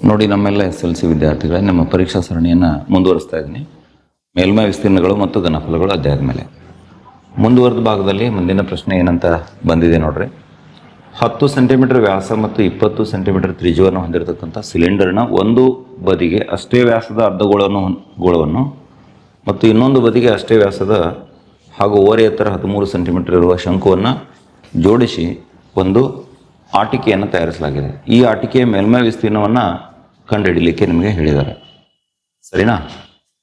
ನೋಡಿ, ನಮ್ಮೆಲ್ಲ SLC ವಿದ್ಯಾರ್ಥಿಗಳೇ, ನಮ್ಮ ಪರೀಕ್ಷಾ ಸರಣಿಯನ್ನು ಮುಂದುವರಿಸ್ತಾ ಇದ್ದೀನಿ. ಮೇಲ್ಮೈ ವಿಸ್ತೀರ್ಣಗಳು ಮತ್ತು ಘನಫಲಗಳು ಅಧ್ಯಾಯದ ಮೇಲೆ ಮುಂದುವರೆದ ಭಾಗದಲ್ಲಿ ಮುಂದಿನ ಪ್ರಶ್ನೆ ಏನಂತ ಬಂದಿದೆ ನೋಡ್ರಿ. 10 ಸೆಂಟಿಮೀಟರ್ ವ್ಯಾಸ ಮತ್ತು 20 ಸೆಂಟಿಮೀಟರ್ ತ್ರಿಜ್ಯವನ್ನು ಹೊಂದಿರತಕ್ಕಂಥ ಸಿಲಿಂಡರ್ನ ಒಂದು ಬದಿಗೆ ಅಷ್ಟೇ ವ್ಯಾಸದ ಗೋಳವನ್ನು ಮತ್ತು ಇನ್ನೊಂದು ಬದಿಗೆ ಅಷ್ಟೇ ವ್ಯಾಸದ ಹಾಗೂ ಓರೆ ಎತ್ತರ 13 ಸೆಂಟಿಮೀಟರ್ ಇರುವ ಶಂಕುವನ್ನು ಜೋಡಿಸಿ ಒಂದು ಆಟಿಕೆಯನ್ನು ತಯಾರಿಸಲಾಗಿದೆ. ಈ ಆಟಿಕೆಯ ಮೇಲ್ಮೈ ವಿಸ್ತೀರ್ಣವನ್ನು ಕಂಡುಹಿಡಲಿಕ್ಕೆ ನಿಮಗೆ ಹೇಳಿದ್ದಾರೆ. ಸರಿನಾ?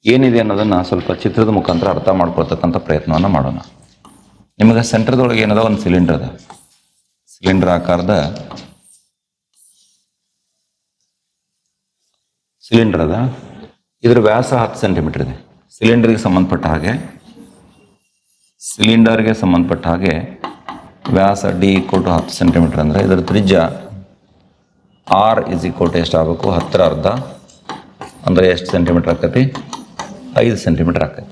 ಏನಿದೆ ಅನ್ನೋದನ್ನು ಸ್ವಲ್ಪ ಚಿತ್ರದ ಮುಖಾಂತರ ಅರ್ಥ ಮಾಡ್ಕೊಳ್ತಕ್ಕಂಥ ಪ್ರಯತ್ನವನ್ನು ಮಾಡೋಣ. ನಿಮಗೆ ಸೆಂಟರ್ದೊಳಗೆ ಏನದ ಒಂದು ಸಿಲಿಂಡರ್ ಅದ, ಸಿಲಿಂಡರ್ ಆಕಾರದ ಸಿಲಿಂಡರ್ ಅದ. ಇದರ ವ್ಯಾಸ 10 ಸೆಂಟಿಮೀಟರ್ ಇದೆ. ಸಿಲಿಂಡರ್ಗೆ ಸಂಬಂಧಪಟ್ಟ ಹಾಗೆ ವ್ಯಾಸ D = 10 ಸೆಂಟಿಮೀಟರ್ ಅಂದರೆ ಇದರ ತ್ರಿಜ್ಯ R = ಎಷ್ಟಾಗಬೇಕು? 10ರ ಅರ್ಧ ಅಂದರೆ ಎಷ್ಟು ಸೆಂಟಿಮೀಟರ್ ಆಕತಿ? 5 ಸೆಂಟಿಮೀಟರ್ ಆಕತಿ.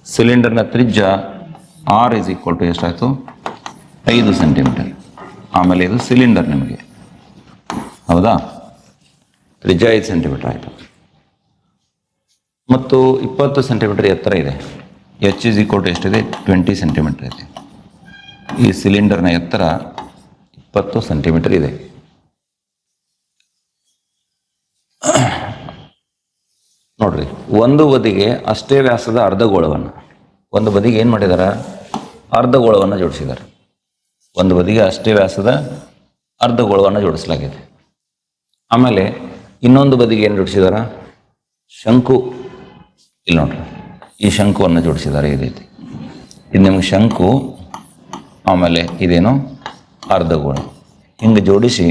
ಸಿಲಿಂಡರ್ನ ತ್ರಿಜ್ಯ R = ಎಷ್ಟಾಯಿತು? 5 ಸೆಂಟಿಮೀಟರ್. ಆಮೇಲೆ ಇದು ಸಿಲಿಂಡರ್ ನಿಮಗೆ, ಹೌದಾ? ತ್ರಿಜ್ಯ 5 ಸೆಂಟಿಮೀಟರ್ ಆಯಿತು. ಮತ್ತು 20 ಸೆಂಟಿಮೀಟರ್ ಎತ್ತರ ಇದೆ. H = ಎಷ್ಟಿದೆ? 20 ಸೆಂಟಿಮೀಟರ್ ಇದೆ. ಈ ಸಿಲಿಂಡರ್ನ ಎತ್ತರ 20 ಸೆಂಟಿಮೀಟರ್ ಇದೆ. ನೋಡ್ರಿ, ಒಂದು ಬದಿಗೆ ಅಷ್ಟೇ ವ್ಯಾಸದ ಅರ್ಧಗೋಳವನ್ನು, ಒಂದು ಬದಿಗೆ ಏನು ಮಾಡಿದಾರ? ಅರ್ಧಗೋಳವನ್ನು ಜೋಡಿಸಿದ್ದಾರೆ. ಒಂದು ಬದಿಗೆ ಅಷ್ಟೇ ವ್ಯಾಸದ ಅರ್ಧಗೋಳವನ್ನು ಜೋಡಿಸಲಾಗಿದೆ. ಆಮೇಲೆ ಇನ್ನೊಂದು ಬದಿಗೆ ಏನು ಜೋಡಿಸಿದಾರ? ಶಂಕು. ಇಲ್ಲಿ ನೋಡ್ರಿ, ಈ ಶಂಕುವನ್ನು ಜೋಡಿಸಿದ್ದಾರೆ. ಈ ರೀತಿ ಇದು ನಿಮ್ಗೆ ಶಂಕು, ಆಮೇಲೆ ಇದೇನು? ಅರ್ಧಗೋಳ. ಹಿಂಗೆ ಜೋಡಿಸಿ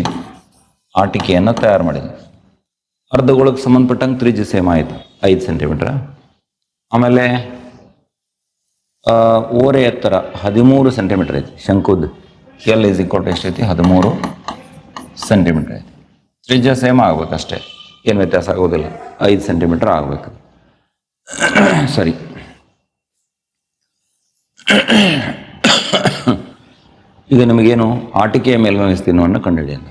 ಆಟಿಕೆಯನ್ನು ತಯಾರು ಮಾಡಿದೆ. ಅರ್ಧಗೋಳಕ್ಕೆ ಸಂಬಂಧಪಟ್ಟಂಗೆ ತ್ರಿಜ್ಯ ಸೇಮ್ ಆಯಿತು, 5 ಸೆಂಟಿಮೀಟ್ರ್. ಆಮೇಲೆ ಓರೆ ಎತ್ತರ 13 ಸೆಂಟಿಮೀಟರ್ ಐತಿ ಶಂಕುದ್ದು. L = ಎಷ್ಟೈತಿ? 13 ಸೆಂಟಿಮೀಟರ್ ಐತಿ. ತ್ರಿಜ್ಯ ಸೇಮ್ ಆಗ್ಬೇಕಷ್ಟೇ, ಏನು ವ್ಯತ್ಯಾಸ ಆಗೋದಿಲ್ಲ. 5 ಸೆಂಟಿಮೀಟರ್ ಆಗಬೇಕು. ಸರಿ, ಈಗ ನಿಮಗೇನು ಆಟಿಕೆಯ ಮೇಲ್ಮೈ ವಿಸ್ತೀರ್ಣವನ್ನು ಕಂಡುಹಿಡಿಯೋಣ.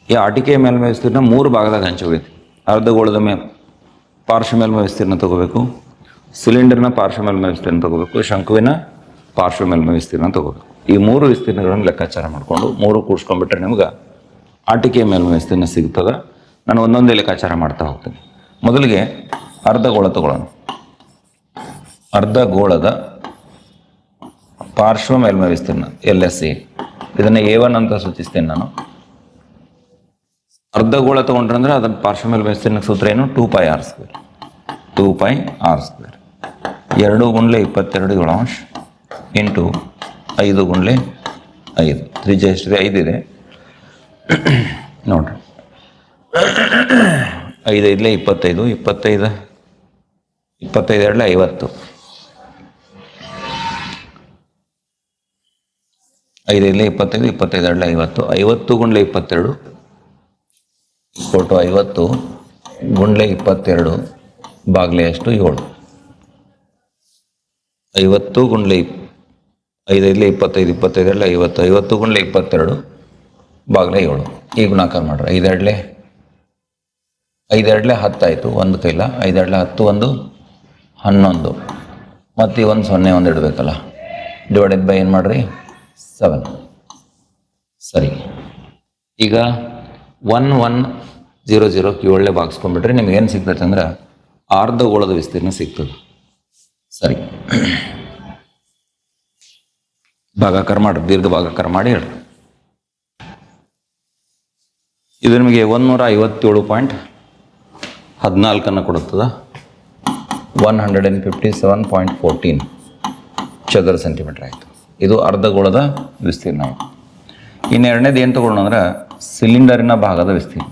ಈ ಆಟಿಕೆಯ ಮೇಲ್ಮೈ ವಿಸ್ತೀರ್ಣ 3 ಭಾಗದಾಗ ಹಂಚೋಗೈತಿ. ಅರ್ಧಗೋಳದ ಪಾರ್ಶ್ವ ಮೇಲ್ಮೈ ವಿಸ್ತೀರ್ಣ ತಗೋಬೇಕು, ಸಿಲಿಂಡರ್ನ ಪಾರ್ಶ್ವ ಮೇಲ್ಮೈ ವಿಸ್ತೀರ್ಣ ತಗೋಬೇಕು, ಶಂಕುವಿನ ಪಾರ್ಶ್ವ ಮೇಲ್ಮೈ ವಿಸ್ತೀರ್ಣ ತಗೋಬೇಕು. ಈ 3 ವಿಸ್ತೀರ್ಣಗಳನ್ನು ಲೆಕ್ಕಾಚಾರ ಮಾಡಿಕೊಂಡು 3 ಕೂಡಿಸ್ಕೊಂಡ್ಬಿಟ್ರೆ ನಿಮ್ಗೆ ಆಟಿಕೆಯ ಮೇಲ್ಮೈ ವಿಸ್ತೀರ್ಣ ಸಿಗ್ತದೆ. ನಾನು ಒಂದೊಂದೇ ಲೆಕ್ಕಾಚಾರ ಮಾಡ್ತಾ ಹೋಗ್ತೀನಿ. ಮೊದಲಿಗೆ ಅರ್ಧಗೋಳ ತಗೊಳ್ಳೋಣ. ಅರ್ಧಗೋಳದ ಪಾರ್ಶ್ವ ಮೇಲ್ಮೈ ವಿಸ್ತೀರ್ಣ LSE, ಇದನ್ನು A1 ಅಂತ ಸೂಚಿಸ್ತೇನೆ ನಾನು. ಅರ್ಧಗೋಳ ತಗೊಂಡ್ರೆ ಅಂದರೆ ಅದನ್ನು ಪಾರ್ಶ್ವ ಮೇಲ್ಮೈ ವಿಸ್ತೀರ್ಣಕ್ಕೆ ಸೂತ್ರ ಏನು? 2πr². 2πr². 2 × 22 ಇಂಟು 5 × 5. ತ್ರಿಜ್ಯ ಎಷ್ಟಿದೆ? 5 ಇದೆ. ನೋಡ್ರಿ, 5 × 5 = 25. 25 2 50. 5 × 25, 25 2 50. 50 × 22 = 50 × 22 ಭಾಗಲೆ ಎಷ್ಟು? 7. 50 × 5 × 25, 25 2 50. 50 × 22 ಭಾಗಲೆ 7. ಈ ಗುಣಾಕಾರ ಮಾಡ್ರಿ. 5 2 10 ಆಯಿತು, ಒಂದು ಕೈಲ. 5 2 10, 11. ಮತ್ತು ಈ 1 0 1 ಇಡಬೇಕಲ್ಲ, ಡಿವೈಡೆಡ್ ಬೈ ಏನು ಮಾಡಿರಿ? 7. ಸರಿ, ಈಗ 1 1 0 0 7 ಭಾಗಿಸ್ಕೊಂಡ್ಬಿಟ್ರೆ ನಿಮಗೇನು ಸಿಗ್ತೈತೆ ಅಂದ್ರೆ ಅರ್ಧಗೋಳದ ವಿಸ್ತೀರ್ಣ ಸಿಗ್ತದೆ. ಸರಿ, ಭಾಗಾಕಾರ ಮಾಡಿರಿ, ದೀರ್ಘ ಭಾಗಾಕಾರ ಮಾಡಿ ಹೇಳ್ರಿ. ಇದು ನಿಮಗೆ 157.14 ಕೊಡುತ್ತದೆ. 157.14 ಚದರ ಸೆಂಟಿಮೀಟರ್ ಆಯಿತು. ಇದು ಅರ್ಧಗೋಳದ ವಿಸ್ತೀರ್ಣ ಆಯಿತು. ಇನ್ನು ಎರಡನೇದು ಏನು ತಗೊಳ್ಳೋಣ ಅಂದ್ರೆ ಸಿಲಿಂಡರಿನ ಭಾಗದ ವಿಸ್ತೀರ್ಣ.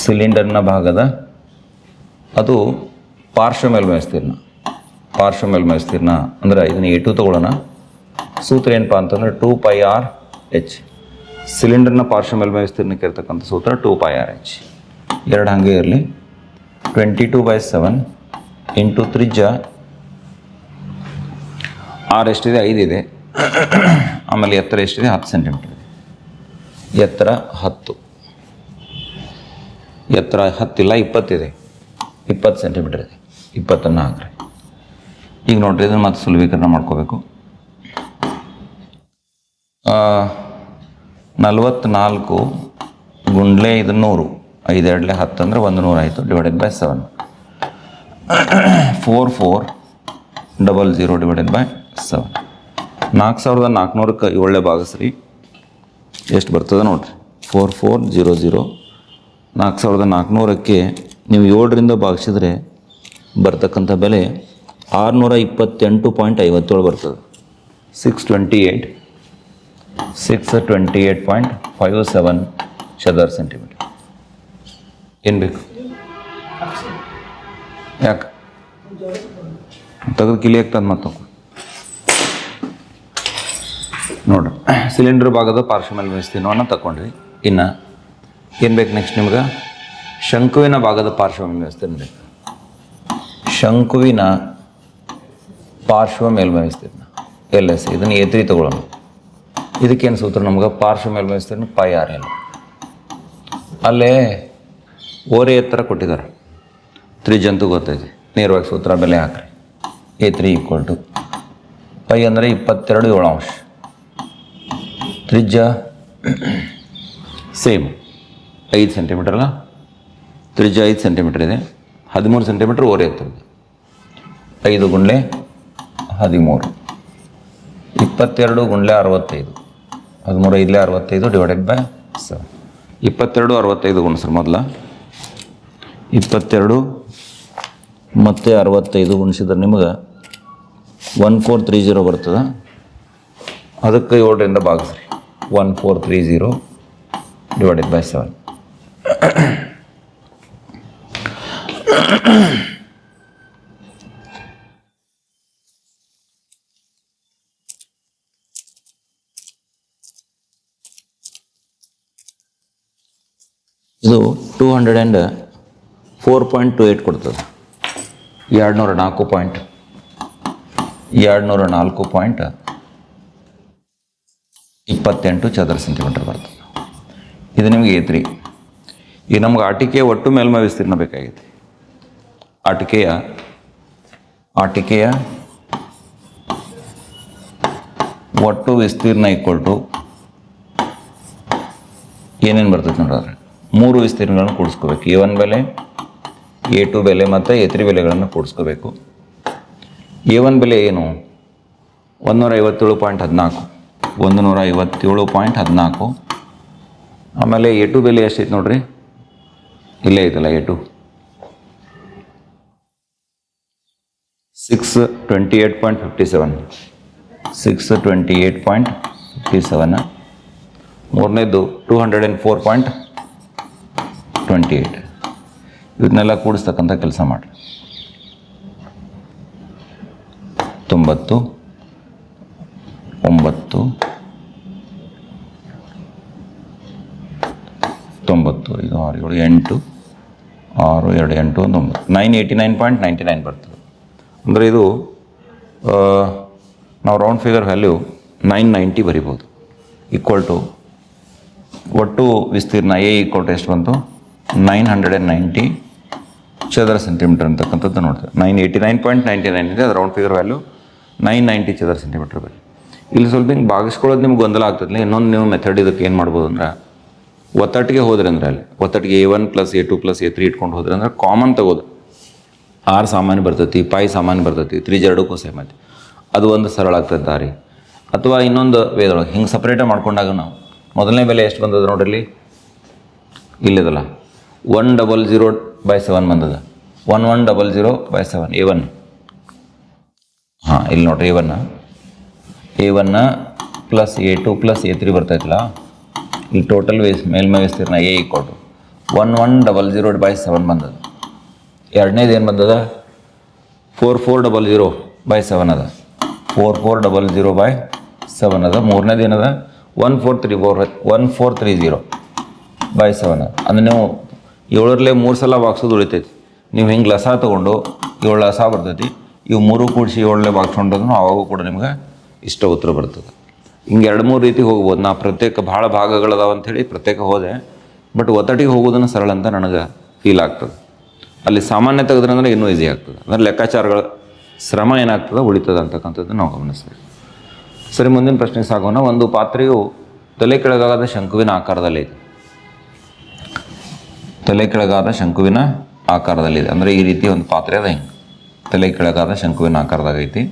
ಸಿಲಿಂಡರ್ನ ಭಾಗದ ಅದು ಪಾರ್ಶ್ವ ಮೇಲ್ಮೈ ವಿಸ್ತೀರ್ಣ. ಪಾರ್ಶ್ವ ಮೇಲ್ಮೈ ವಿಸ್ತೀರ್ಣ ಅಂದರೆ ಇದನ್ನು A2 ತಗೊಳ್ಳೋಣ. ಸೂತ್ರ ಏನಪ್ಪ ಅಂತಂದರೆ 2πrh. ಸಿಲಿಂಡರ್ನ ಪಾರ್ಶ್ವ ಮೇಲ್ಮೈ ವಿಸ್ತೀರ್ಣಕ್ಕೆ ಇರ್ತಕ್ಕಂಥ ಸೂತ್ರ 2πrh. ಎರಡು ಹಾಗೆ ಇರಲಿ. 22/7 ಇಂಟು ತ್ರಿಜ್ಯ R ಎಷ್ಟಿದೆ? 5 ಇದೆ. ಆಮೇಲೆ ಎತ್ತರ ಎಷ್ಟಿದೆ? 10 ಸೆಂಟಿಮೀಟರ್ ಇದೆ. ಎತ್ತರ 10. ಎತ್ತರ 10 ಇಲ್ಲ 20 ಇದೆ, 20 ಸೆಂಟಿಮೀಟರ್ ಇದೆ, 20 ಹಾಕ್ರಿ. ಈಗ ನೋಡ್ರಿ ಇದನ್ನು ಮತ್ತೆ ಸುಲಭೀಕರಣ ಮಾಡ್ಕೋಬೇಕು. 44 ಗುಂಡ್ಲೆ ಇದು 100, 5 2 10 ಅಂದರೆ 100 ಆಯಿತು, ಡಿವೈಡೆಡ್ ಬೈ 7. 4400 divided by 7. 4400ಕ್ಕೆ 7 ಭಾಗಿಸ್ರಿ, ಎಷ್ಟು ಬರ್ತದೆ ನೋಡಿರಿ. 4400. 4400ಕ್ಕೆ ನೀವು 7ರಿಂದ ಭಾಗಿಸಿದ್ರೆ ಬರ್ತಕ್ಕಂಥ ಬೆಲೆ 628.57 ಬರ್ತದೆ. 628.57 ಚದರ ಸೆಂಟಿಮೀಟರ್. ಏನು ಬೇಕು? ಯಾಕೆ ತೆಗೆದು ಕಿಲಿ ಆಗ್ತದೆ ಮತ್ತು ನೋಡ್ರಿ. ಸಿಲಿಂಡರ್ ಭಾಗದ ಪಾರ್ಶ್ವ ಮೇಲ್ಮೈ ವಿಸ್ತೀರ್ಣವನ್ನು ತಗೊಂಡ್ರಿ. ಇನ್ನು ಏನು ಬೇಕು ನೆಕ್ಸ್ಟ್ ನಿಮ್ಗೆ? ಶಂಕುವಿನ ಭಾಗದ ಪಾರ್ಶ್ವ ಮೇಲ್ಮೈ ವಿಸ್ತೀರ್ಣ ಬೇಕು. ಶಂಕುವಿನ ಪಾರ್ಶ್ವ ಮೇಲ್ಮೈ ವಿಸ್ತೀರ್ಣ LS, ಇದನ್ನು A3 ತಗೊಳ್ಳೋಣ. ಇದಕ್ಕೇನು ಸೂತ್ರ ನಮ್ಗೆ? ಪಾರ್ಶ್ವ ಮೇಲ್ಮೈ ವಿಸ್ತೀರ್ಣ πr. ಅಲ್ಲೇ ಓರೆ ಎತ್ತರ ಕೊಟ್ಟಿದ್ದಾರೆ, ತ್ರಿಜ್ಯಂತೂ ಗೊತ್ತೈತಿ, ನೇರವಾಗಿ ಸೂತ್ರ ಬೆಲೆ ಹಾಕ್ರಿ. A3 = π ಅಂದರೆ 22/7. ತ್ರಿಜ್ಯ ಸೇಮ್ 5 ಸೆಂಟಿಮೀಟರ್ ಅಲ್ಲ, ತ್ರಿಜ್ಯ 5 ಸೆಂಟಿಮೀಟರ್ ಇದೆ, 13 ಸೆಂಟಿಮೀಟರ್ ಓರೆ ಎತ್ತರದ್ದು. 5 ಗುಂಡ್ಲೆ 13, 22 ಗುಂಡ್ಲೆ 65, 13 5 65 ಡಿವೈಡೆಡ್ ಬೈ 7. 22 65 ಗುಣಿಸ್ರಿ ಮೊದಲ. 22 ಮತ್ತು 65 ಗುಣಿಸಿದ್ರೆ ನಿಮಗೆ 1430 ಬರ್ತದೆ. ಅದಕ್ಕೆ 7ರಿಂದ ಭಾಗಿಸ್ರಿ. 1430 ಡಿವೈಡೆಡ್ ಬೈ 7. ಇದು 204.28 ಕೊಡ್ತದೆ. 204.28 ಚದರ ಸೆಂಟಿಮೀಟರ್ ಬರ್ತದೆ. ಇದು ನಿಮಗೆ A3. ಈಗ ನಮ್ಗೆ ಆಟಿಕೆಯ ಒಟ್ಟು ಮೇಲ್ಮೈ ವಿಸ್ತೀರ್ಣ ಬೇಕಾಗಿದೆ. ಆಟಿಕೆಯ ಒಟ್ಟು ವಿಸ್ತೀರ್ಣ = ಏನೇನು ಬರ್ತೈತೆ ನೋಡ್ರಿ. 3 ವಿಸ್ತೀರ್ಣಗಳನ್ನು ಕೂಡಿಸ್ಕೋಬೇಕು. A1 ಬೆಲೆ, A2 ಬೆಲೆ ಮತ್ತು A3 ಬೆಲೆಗಳನ್ನು ಕೂಡಿಸ್ಕೋಬೇಕು. A1 ಬೆಲೆ ಏನು? 157.14. 157.14. ಆಮೇಲೆ A2 ಬೆಲೆ ಎಷ್ಟೈತೆ ನೋಡ್ರಿ, ಇಲ್ಲೇ ಐತಲ್ಲ A2, 628.57. 628.57. ಮೂರನೇದು 204.28. ಇವನ್ನೆಲ್ಲ ಕೂಡಿಸ್ತಕ್ಕಂಥ ಕೆಲಸ ಮಾಡಿರಿ. 90, 9, 90, ಇದು 6 7 8, 6 2 8 9, 989.99 ಬರ್ತದೆ. ಅಂದರೆ ಇದು ನಾವು ರೌಂಡ್ ಫಿಗರ್ ವ್ಯಾಲ್ಯೂ 990 ಬರಿಬೋದು. = ಒಟ್ಟು ವಿಸ್ತೀರ್ಣ A = ಎಷ್ಟು ಬಂತು? 990 ಚದರ ಸೆಂಟಿಮೀಟರ್ ಅಂತಕ್ಕಂಥದ್ದು ನೋಡ್ತೇವೆ. 989.99 ಇದೆ, ಅದು ರೌಂಡ್ ಫಿಗರ್ ವ್ಯಾಲ್ಯೂ 990 ಚದರ ಸೆಂಟಿಮೀಟರ್ ಬರೀ. ಇಲ್ಲಿ ಸ್ವಲ್ಪ ಹಿಂಗೆ ಭಾಗಿಸ್ಕೊಳ್ಳೋದು ನಿಮ್ಗೆ ಗೊಂದಲ ಆಗ್ತದೆ. ಇನ್ನೊಂದು ನೀವು ಮೆಥಡ್ ಇದಕ್ಕೆ ಏನು ಮಾಡ್ಬೋದು ಅಂದ್ರೆ, ಒತ್ತಟ್ಟಿಗೆ ಹೋದ್ರೆ ಅಂದರೆ ಅಲ್ಲಿ ಒತ್ತಟ್ಟಿಗೆ A1 + A2 + A3 ಇಟ್ಕೊಂಡು ಹೋದ್ರೆ ಅಂದ್ರೆ ಕಾಮನ್ ತಗೋದು. R ಸಾಮಾನ್ಯ ಬರ್ತೈತಿ, π ಸಾಮಾನ್ಯ ಬರ್ತೈತಿ, ತ್ರಿಜ್ಯ ಎರಡಕ್ಕೂ ಸೇಮ್ ಐತಿ, ಅದು ಒಂದು ಸರಳ ಆಗ್ತದೆ ದಾರಿ. ಅಥವಾ ಇನ್ನೊಂದು ವೇದೊಳಗೆ ಹಿಂಗೆ ಸಪ್ರೇಟಾಗಿ ಮಾಡ್ಕೊಂಡಾಗ ನಾವು ಮೊದಲನೇ ಬೆಲೆ ಎಷ್ಟು ಬಂದದ ನೋಡ್ರಿ, ಇಲ್ಲಿದಲ್ಲ 100/7 ಬಂದದ. 1100/7 A1. ಹಾಂ, ಇಲ್ಲಿ ನೋಡ್ರಿ A1 + A2 + A3 ಬರ್ತೈತಲ್ಲ, ಇಲ್ಲಿ ಟೋಟಲ್ ಮೇಲ್ಮೈ ವಿಸ್ತೀರ್ಣ A = 1100/7 ಬಂದದ. ಎರಡನೇದು ಏನು ಬಂದದ? 4400/7 ಅದ. 4400/7 ಅದ. ಮೂರನೇದು ಏನದ? 1430/7 ಅದ. ಅಂದ್ರೆ ನೀವು 7ರಲ್ಲಿ 3 ಸಲ ಬಾಕ್ಸೋದು ಉಳಿತೈತಿ. ನೀವು ಹಿಂಗೆ ಲಸ ತೊಗೊಂಡು 7 ಲಸ ಬರ್ತೈತಿ, ಇವು 3 ಕೂಡಿಸಿ 7ರಲ್ಲಿ ಬಾಕ್ಸ್ಕೊಂಡ್ರೂ ಆವಾಗೂ ಕೂಡ ನಿಮ್ಗೆ ಇಷ್ಟ ಉತ್ತರ ಬರ್ತದೆ. ಹಿಂಗೆ 2-3 ರೀತಿ ಹೋಗ್ಬೋದು. ನಾ ಪ್ರತ್ಯೇಕ ಭಾಳ ಭಾಗಗಳದಾವ ಅಂಥೇಳಿ ಪ್ರತ್ಯೇಕ ಹೋದೆ. ಬಟ್ ಒತ್ತಟಿಗೆ ಹೋಗೋದನ್ನು ಸರಳ ಅಂತ ನನಗೆ ಫೀಲ್ ಆಗ್ತದೆ. ಅಲ್ಲಿ ಸಾಮಾನ್ಯ ತೆಗೆದ್ರಂದ್ರೆ ಇನ್ನೂ ಈಸಿ ಆಗ್ತದೆ. ಅಂದರೆ ಲೆಕ್ಕಾಚಾರಗಳ ಶ್ರಮ ಏನಾಗ್ತದೆ ಉಳಿತದೆ ಅಂತಕ್ಕಂಥದ್ದು ನಾವು ಗಮನಿಸ್ತೀವಿ. ಸರಿ, ಮುಂದಿನ ಪ್ರಶ್ನೆಗೆ ಸಾಗೋಣ. ಒಂದು ಪಾತ್ರೆಯು ತಲೆ ಕೆಳಗಾದ ಶಂಕುವಿನ ಆಕಾರದಲ್ಲಿದೆ. ತಲೆ ಕೆಳಗಾದ ಶಂಕುವಿನ ಆಕಾರದಲ್ಲಿದೆ ಅಂದರೆ ಈ ರೀತಿ ಒಂದು ಪಾತ್ರೆ ಅದ, ಹಿಂಗೆ ತಲೆ ಕೆಳಗಾದ ಶಂಕುವಿನ ಆಕಾರದಾಗ ಐತಿ.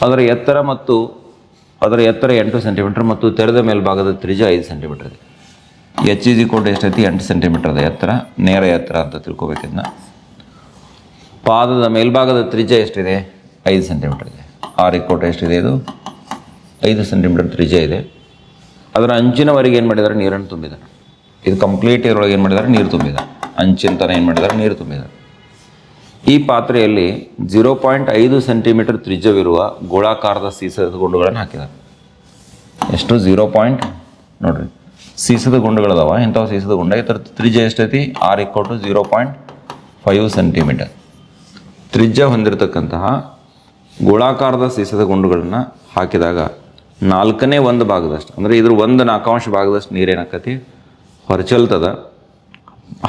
ಅದರ ಎತ್ತರ 8 ಸೆಂಟಿಮೀಟರ್ ಮತ್ತು ತೆರೆದ ಮೇಲ್ಭಾಗದ ತ್ರಿಜ್ಯ 5 ಸೆಂಟಿಮೀಟರ್ ಇದೆ. ಎಚ್ ಇಸ್ ಈಕ್ವಲ್ ಟು ಎಷ್ಟೈತಿ? 8 ಸೆಂಟಿಮೀಟರ್ ಅದ ಎತ್ತರ, ನೇರ ಎತ್ತರ ಅಂತ ತಿಳ್ಕೊಬೇಕಿದ್ನ. ಪಾದದ ಮೇಲ್ಭಾಗದ ತ್ರಿಜ್ಯ ಎಷ್ಟಿದೆ? 5 ಸೆಂಟಿಮೀಟರ್ ಇದೆ. ಆರ್ ಈಕ್ವಲ್ ಟು ಎಷ್ಟಿದೆ? ಇದು 5 ಸೆಂಟಿಮೀಟರ್ ತ್ರಿಜ್ಯ ಇದೆ. ಅದರ ಅಂಚಿನವರೆಗೆ ಏನು ಮಾಡಿದ್ದಾರೆ? ನೀರನ್ನು ತುಂಬಿದ್ದಾರೆ. ಇದು ಕಂಪ್ಲೀಟ್ ಇದರೊಳಗೆ ಏನು ಮಾಡಿದ್ದಾರೆ? ನೀರು ತುಂಬಿದ್ದಾರೆ. ಅಂಚಿನ ತನಕ ಏನು ಮಾಡಿದ್ದಾರೆ? ನೀರು ತುಂಬಿದ್ದಾರೆ. ಈ ಪಾತ್ರೆಯಲ್ಲಿ 0.5 ಸೆಂಟಿಮೀಟರ್ ತ್ರಿಜ್ಯವಿರುವ ಗೋಳಾಕಾರದ ಸೀಸದ ಗುಂಡುಗಳನ್ನು ಹಾಕಿದ್ದಾರೆ. ಎಷ್ಟು? 0. ನೋಡ್ರಿ, ಸೀಸದ ಗುಂಡುಗಳದಾವ. ಇಂಥವು ಸೀಸದ ಗುಂಡ. ಇದರ ತ್ರಿಜ್ಯ ಎಷ್ಟೈತಿ? ಆರ್ ಈಕ್ವಲ್ ಟು 0.5 ಸೆಂಟಿಮೀಟರ್ ತ್ರಿಜ್ಯ ಹೊಂದಿರತಕ್ಕಂತಹ ಗೋಳಾಕಾರದ ಸೀಸದ ಗುಂಡುಗಳನ್ನು ಹಾಕಿದಾಗ 1/4 ಭಾಗದಷ್ಟು, ಅಂದರೆ ಇದ್ರ 1/4 ಭಾಗದಷ್ಟು ನೀರೇನಾಕತಿ? ಹೊರಚಲ್ತದ.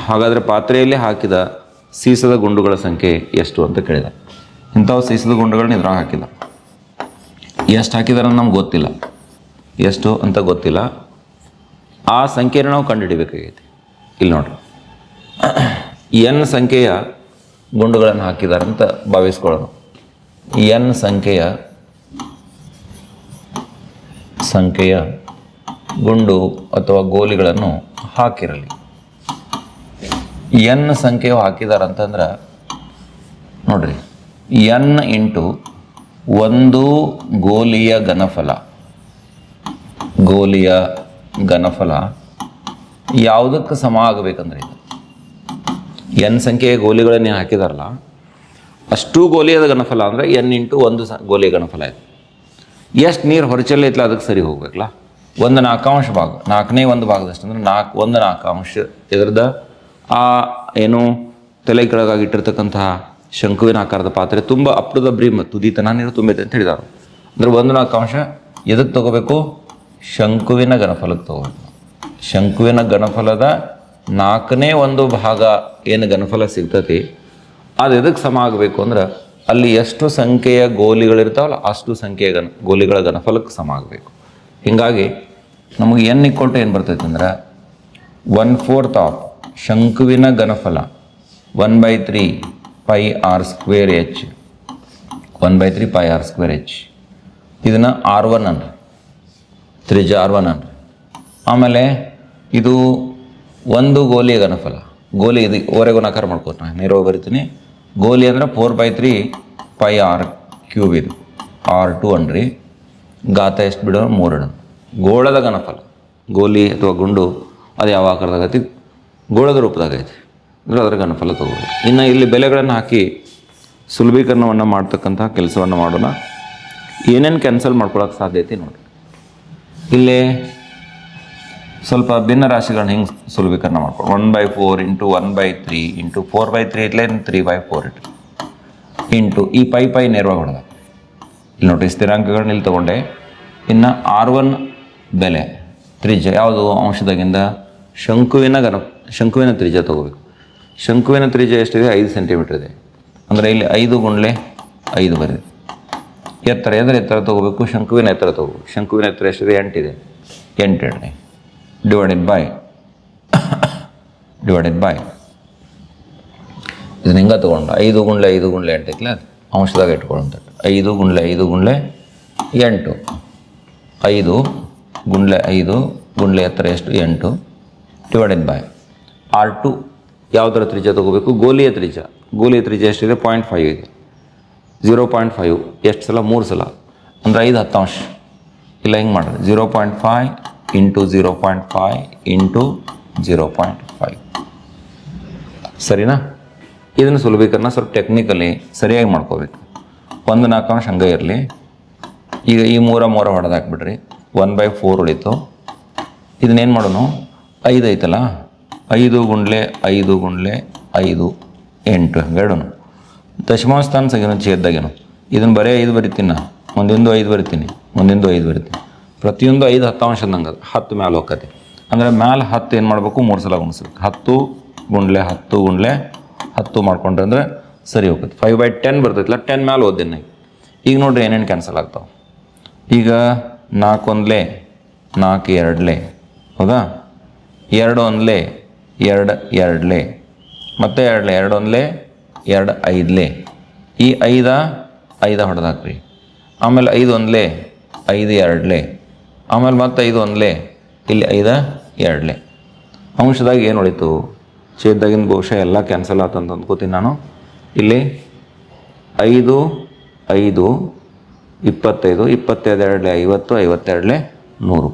ಹಾಗಾದರೆ ಪಾತ್ರೆಯಲ್ಲಿ ಹಾಕಿದ ಸೀಸದ ಗುಂಡುಗಳ ಸಂಖ್ಯೆ ಎಷ್ಟು ಅಂತ ಕೇಳಿದ. ಇಂಥವು ಸೀಸದ ಗುಂಡುಗಳನ್ನ ಇದ್ರಾಗ ಹಾಕಿಲ್ಲ. ಎಷ್ಟು ಹಾಕಿದಾರೆ ನಮ್ಗೆ ಗೊತ್ತಿಲ್ಲ, ಎಷ್ಟು ಅಂತ ಗೊತ್ತಿಲ್ಲ. ಆ ಸಂಖ್ಯೆನ ನಾವು ಕಂಡುಹಿಡಿಬೇಕಾಗೈತಿ. ಇಲ್ಲಿ ನೋಡ್ರಿ, n ಸಂಖ್ಯೆಯ ಗುಂಡುಗಳನ್ನು ಹಾಕಿದ್ದಾರೆ ಅಂತ ಭಾವಿಸ್ಕೊಳ್ಳೋಣ. n ಸಂಖ್ಯೆಯ ಗುಂಡು ಅಥವಾ ಗೋಲಿಗಳನ್ನು ಹಾಕಿರಲಿ. n ಸಂಖ್ಯೆಯು ಹಾಕಿದಾರಂತಂದ್ರೆ ನೋಡ್ರಿ, n ಇಂಟು ಒಂದು ಗೋಲಿಯ ಘನಫಲ ಯಾವುದಕ್ಕೆ ಸಮ ಆಗಬೇಕಂದ್ರೆ ಇದು n ಸಂಖ್ಯೆಯ ಗೋಲಿಗಳನ್ನ ಹಾಕಿದಾರಲ್ಲ, ಅಷ್ಟು ಗೋಲಿಯದ ಘನಫಲ ಅಂದರೆ n ಇಂಟು ಒಂದು ಗೋಲಿಯ ಘನಫಲ ಇದೆ. ಎಷ್ಟು ನೀರು ಹೊರಚಲ್ಲೈತಲ್ಲ ಅದಕ್ಕೆ ಸರಿ ಹೋಗ್ಬೇಕಲ್ಲ. 1/4 ಭಾಗ, 4/4 ಭಾಗದಷ್ಟು ಅಂದರೆ 1/4 ಇದರದ ಆ ಏನು ತಲೆ ಕೆಳಗಾಗಿ ಇಟ್ಟಿರ್ತಕ್ಕಂತಹ ಶಂಕುವಿನ ಆಕಾರದ ಪಾತ್ರೆ ತುಂಬ ಅಪ್ ಟು ದ ಬ್ರಿಮ್ ತುದಿತನ ನೀರು ತುಂಬಿದೆ ಅಂತ ಹೇಳಿದಾರೆ. ಅಂದರೆ 1/4 ಎದಕ್ಕೆ ತೊಗೋಬೇಕು? ಶಂಕುವಿನ ಘನಫಲಕ್ಕೆ ತೊಗೋಬೇಕು. ಶಂಕುವಿನ ಘನಫಲದ 4/1 ಭಾಗ ಏನು ಘನಫಲ ಸಿಗ್ತತಿ ಅದು ಎದಕ್ಕೆ ಸಮ ಆಗಬೇಕು ಅಂದ್ರೆ ಅಲ್ಲಿ ಎಷ್ಟು ಸಂಖ್ಯೆಯ ಗೋಲಿಗಳಿರ್ತಾವಲ್ಲ ಅಷ್ಟು ಸಂಖ್ಯೆಯ ಗೋಲಿಗಳ ಘನಫಲಕ್ಕೆ ಸಮ ಆಗಬೇಕು. ಹೀಗಾಗಿ ನಮಗೆ n ಈಕ್ವಲ್ ಟು ಏನು ಬರ್ತೈತೆ ಅಂದ್ರೆ 1/4 ಆಫ್ ಶಂಕುವಿನ ಘನಫಲ 1/3 pi R square H 1/3 pi R square H. ಇದನ್ನು R1 ಅನ್ರಿ, ತ್ರಿಜ್ಯ R1 ಅನ್ರಿ. ಆಮೇಲೆ ಇದು ಒಂದು ಗೋಲಿಯ ಘನಫಲ, ಗೋಲಿ ಇದು ಓರೆ ಗುಣಾಕಾರ ಮಾಡ್ಕೋತ ನೇರವಾಗಿ ಬರಿತೀನಿ. ಗೋಲಿ ಅಂದರೆ 4/3 ಪೈ ಆರ್ ಕ್ಯೂಬ್, ಇದು R2 ಅನ್ರಿ. ಘಾತ ಎಷ್ಟು ಬಿಡೋ? 3 ಇಡೋಣ. ಗೋಳದ ಘನಫಲ, ಗೋಲಿ ಅಥವಾ ಗುಂಡು ಅದು ಯಾವ ಆಕಾರದಾಗೈತಿ? ಗೋಳದ ರೂಪದಾಗ ಐತಿ. ಅಂದರೆ ಅದರ ಘನಫಲ ತಗೋಬೇಕು. ಇನ್ನು ಇಲ್ಲಿ ಬೆಲೆಗಳನ್ನು ಹಾಕಿ ಸುಲಭೀಕರಣವನ್ನು ಮಾಡ್ತಕ್ಕಂಥ ಕೆಲಸವನ್ನು ಮಾಡೋಣ. ಏನೇನು ಕ್ಯಾನ್ಸಲ್ ಮಾಡ್ಕೊಳಕ್ಕೆ ಸಾಧ್ಯತೆ ನೋಡಿ. ಇಲ್ಲಿ ಸ್ವಲ್ಪ ಭಿನ್ನ ರಾಶಿಗಳನ್ನ ಹಿಂಗೆ ಸುಲಭೀಕರಣ ಮಾಡ್ಕೊಂಡು 1/4 ಇಂಟು 1/3 ಇಂಟು 4/3 ಇಟ್ಲೆ 3/4 ಇಟ್ಟು ಇಂಟು ಈ ಪೈ ನೇರವಾಗಿ ಹೊಡೆದ. ಇಲ್ಲಿ ನೋಡಿ, ಸ್ಥಿರಾಂಕಗಳನ್ನ ಇಲ್ಲಿ ತೊಗೊಂಡೆ. ಇನ್ನು R1 ಬೆಲೆ ತ್ರಿಜ್ಯ ಯಾವುದು ಅಂಶದಾಗಿಂದ? ಶಂಕುವಿನ ತ್ರಿಜ್ಯ ತೊಗೋಬೇಕು. ಶಂಕುವಿನ ತ್ರಿಜ್ಯ ಎಷ್ಟಿದೆ? 5 ಸೆಂಟಿಮೀಟರ್ ಇದೆ. ಅಂದರೆ ಇಲ್ಲಿ 5 ಬರೀ. ಎತ್ತರ ತೊಗೋಬೇಕು. ಶಂಕುವಿನ ಎತ್ತರ ತೊಗೋಬೇಕು. ಶಂಕುವಿನ ಎತ್ತರ ಎಷ್ಟಿದೆ? 8 ಇದೆ. 8 ಡಿವೈಡೆಡ್ ಬೈ ಇದನ್ನ ಹಿಂಗೆ ತೊಗೊಂಡು 5 × 5 × 8 ಐತಿಲ್ಲ, ಅಂಶದಾಗ ಇಟ್ಕೊಳ್ಳೋಂಥ 5 × 5 × 8 5 × 5 × ಎತ್ತರ ಎಷ್ಟು? 8 ಡಿವೈಡೆಡ್ ಬೈ R2. ಯಾವುದರ ತ್ರಿಜ್ಯ ತೊಗೋಬೇಕು? ಗೋಲಿಯ ತ್ರಿಜ್ಯ ಎಷ್ಟಿದೆ? 0.5 ಇದೆ. 0.5 ಎಷ್ಟು ಸಲ? 3 ಸಲ, ಅಂದರೆ 5 10 ಇಲ್ಲ ಹಿಂಗೆ ಮಾಡಿದ್ರೆ 0.5 ಇಂಟು 0.5 ಇಂಟು 0.5 ಸರಿನಾ? ಇದನ್ನು ಸುಲಭೀಕರಣ ಸ್ವಲ್ಪ ಟೆಕ್ನಿಕಲಿ ಸರಿಯಾಗಿ ಮಾಡ್ಕೋಬೇಕು. 1/4 ಹಂಗೆ ಇರಲಿ. ಈಗ ಈ 3 ಹೊಡೆದು ಹಾಕ್ಬಿಡ್ರಿ. 1/4 ಉಳಿತು. ಇದನ್ನೇನು ಮಾಡೋಣ? 5 ಐತಲ್ಲ, 5 × 5 × 5 8 ಹಂಗೆ ಇಡೋಣ. ದಶಮಾಂಶ ಸ್ಥಾನ ಸಗೇನು ಛೇದದಾಗೇನು ಇದನ್ನು ಬರೀ 5 ಬರಿತೀನಿ. ನಾನು ಮುಂದಿಂದು 5 ಬರಿತೀನಿ. ಪ್ರತಿಯೊಂದು 5 10 ಅಂದಂಗೆ 10 ಮ್ಯಾಲೆ ಹೋಗ್ತದೆ. ಅಂದರೆ ಮ್ಯಾಲೆ 10 ಏನು ಮಾಡಬೇಕು 3 ಸಲ ಗುಣಿಸ್ಬೇಕು. 10 ಗುಂಡ್ಲೆ 10 ಗುಂಡ್ಲೆ 10 ಮಾಡ್ಕೊಂಡ್ರೆ ಅಂದರೆ ಸರಿ ಹೋಗುತ್ತೆ. 5/10 ಬರ್ತೈತಿಲ್ಲ, 10 ಮ್ಯಾಲೆ ಓದ್ದೇನೆ. ಈಗ ನೋಡ್ರಿ ಏನೇನು ಕ್ಯಾನ್ಸಲ್ ಆಗ್ತಾವೆ. ಈಗ 4 1 4 2 ಹೌದಾ, 2 1 2 2 ಮತ್ತೆ 2 2 1 2 5 ಈ 5 ಹೊಡೆದಾಕ್ರಿ. ಆಮೇಲೆ 5 1 5 2 ಆಮೇಲೆ ಮತ್ತೆ 5 1 ಇಲ್ಲಿ 5 2 ಅಂಶದಾಗ ಏನು ಉಳಿತು? ಛೇದದಾಗಿನ ಬಹುಶಃ ಎಲ್ಲ ಕ್ಯಾನ್ಸಲ್ ಆತಂತ ಅಂದ್ಕೋತೀನಿ ನಾನು. ಇಲ್ಲಿ 5 5 25 22 50 52 100.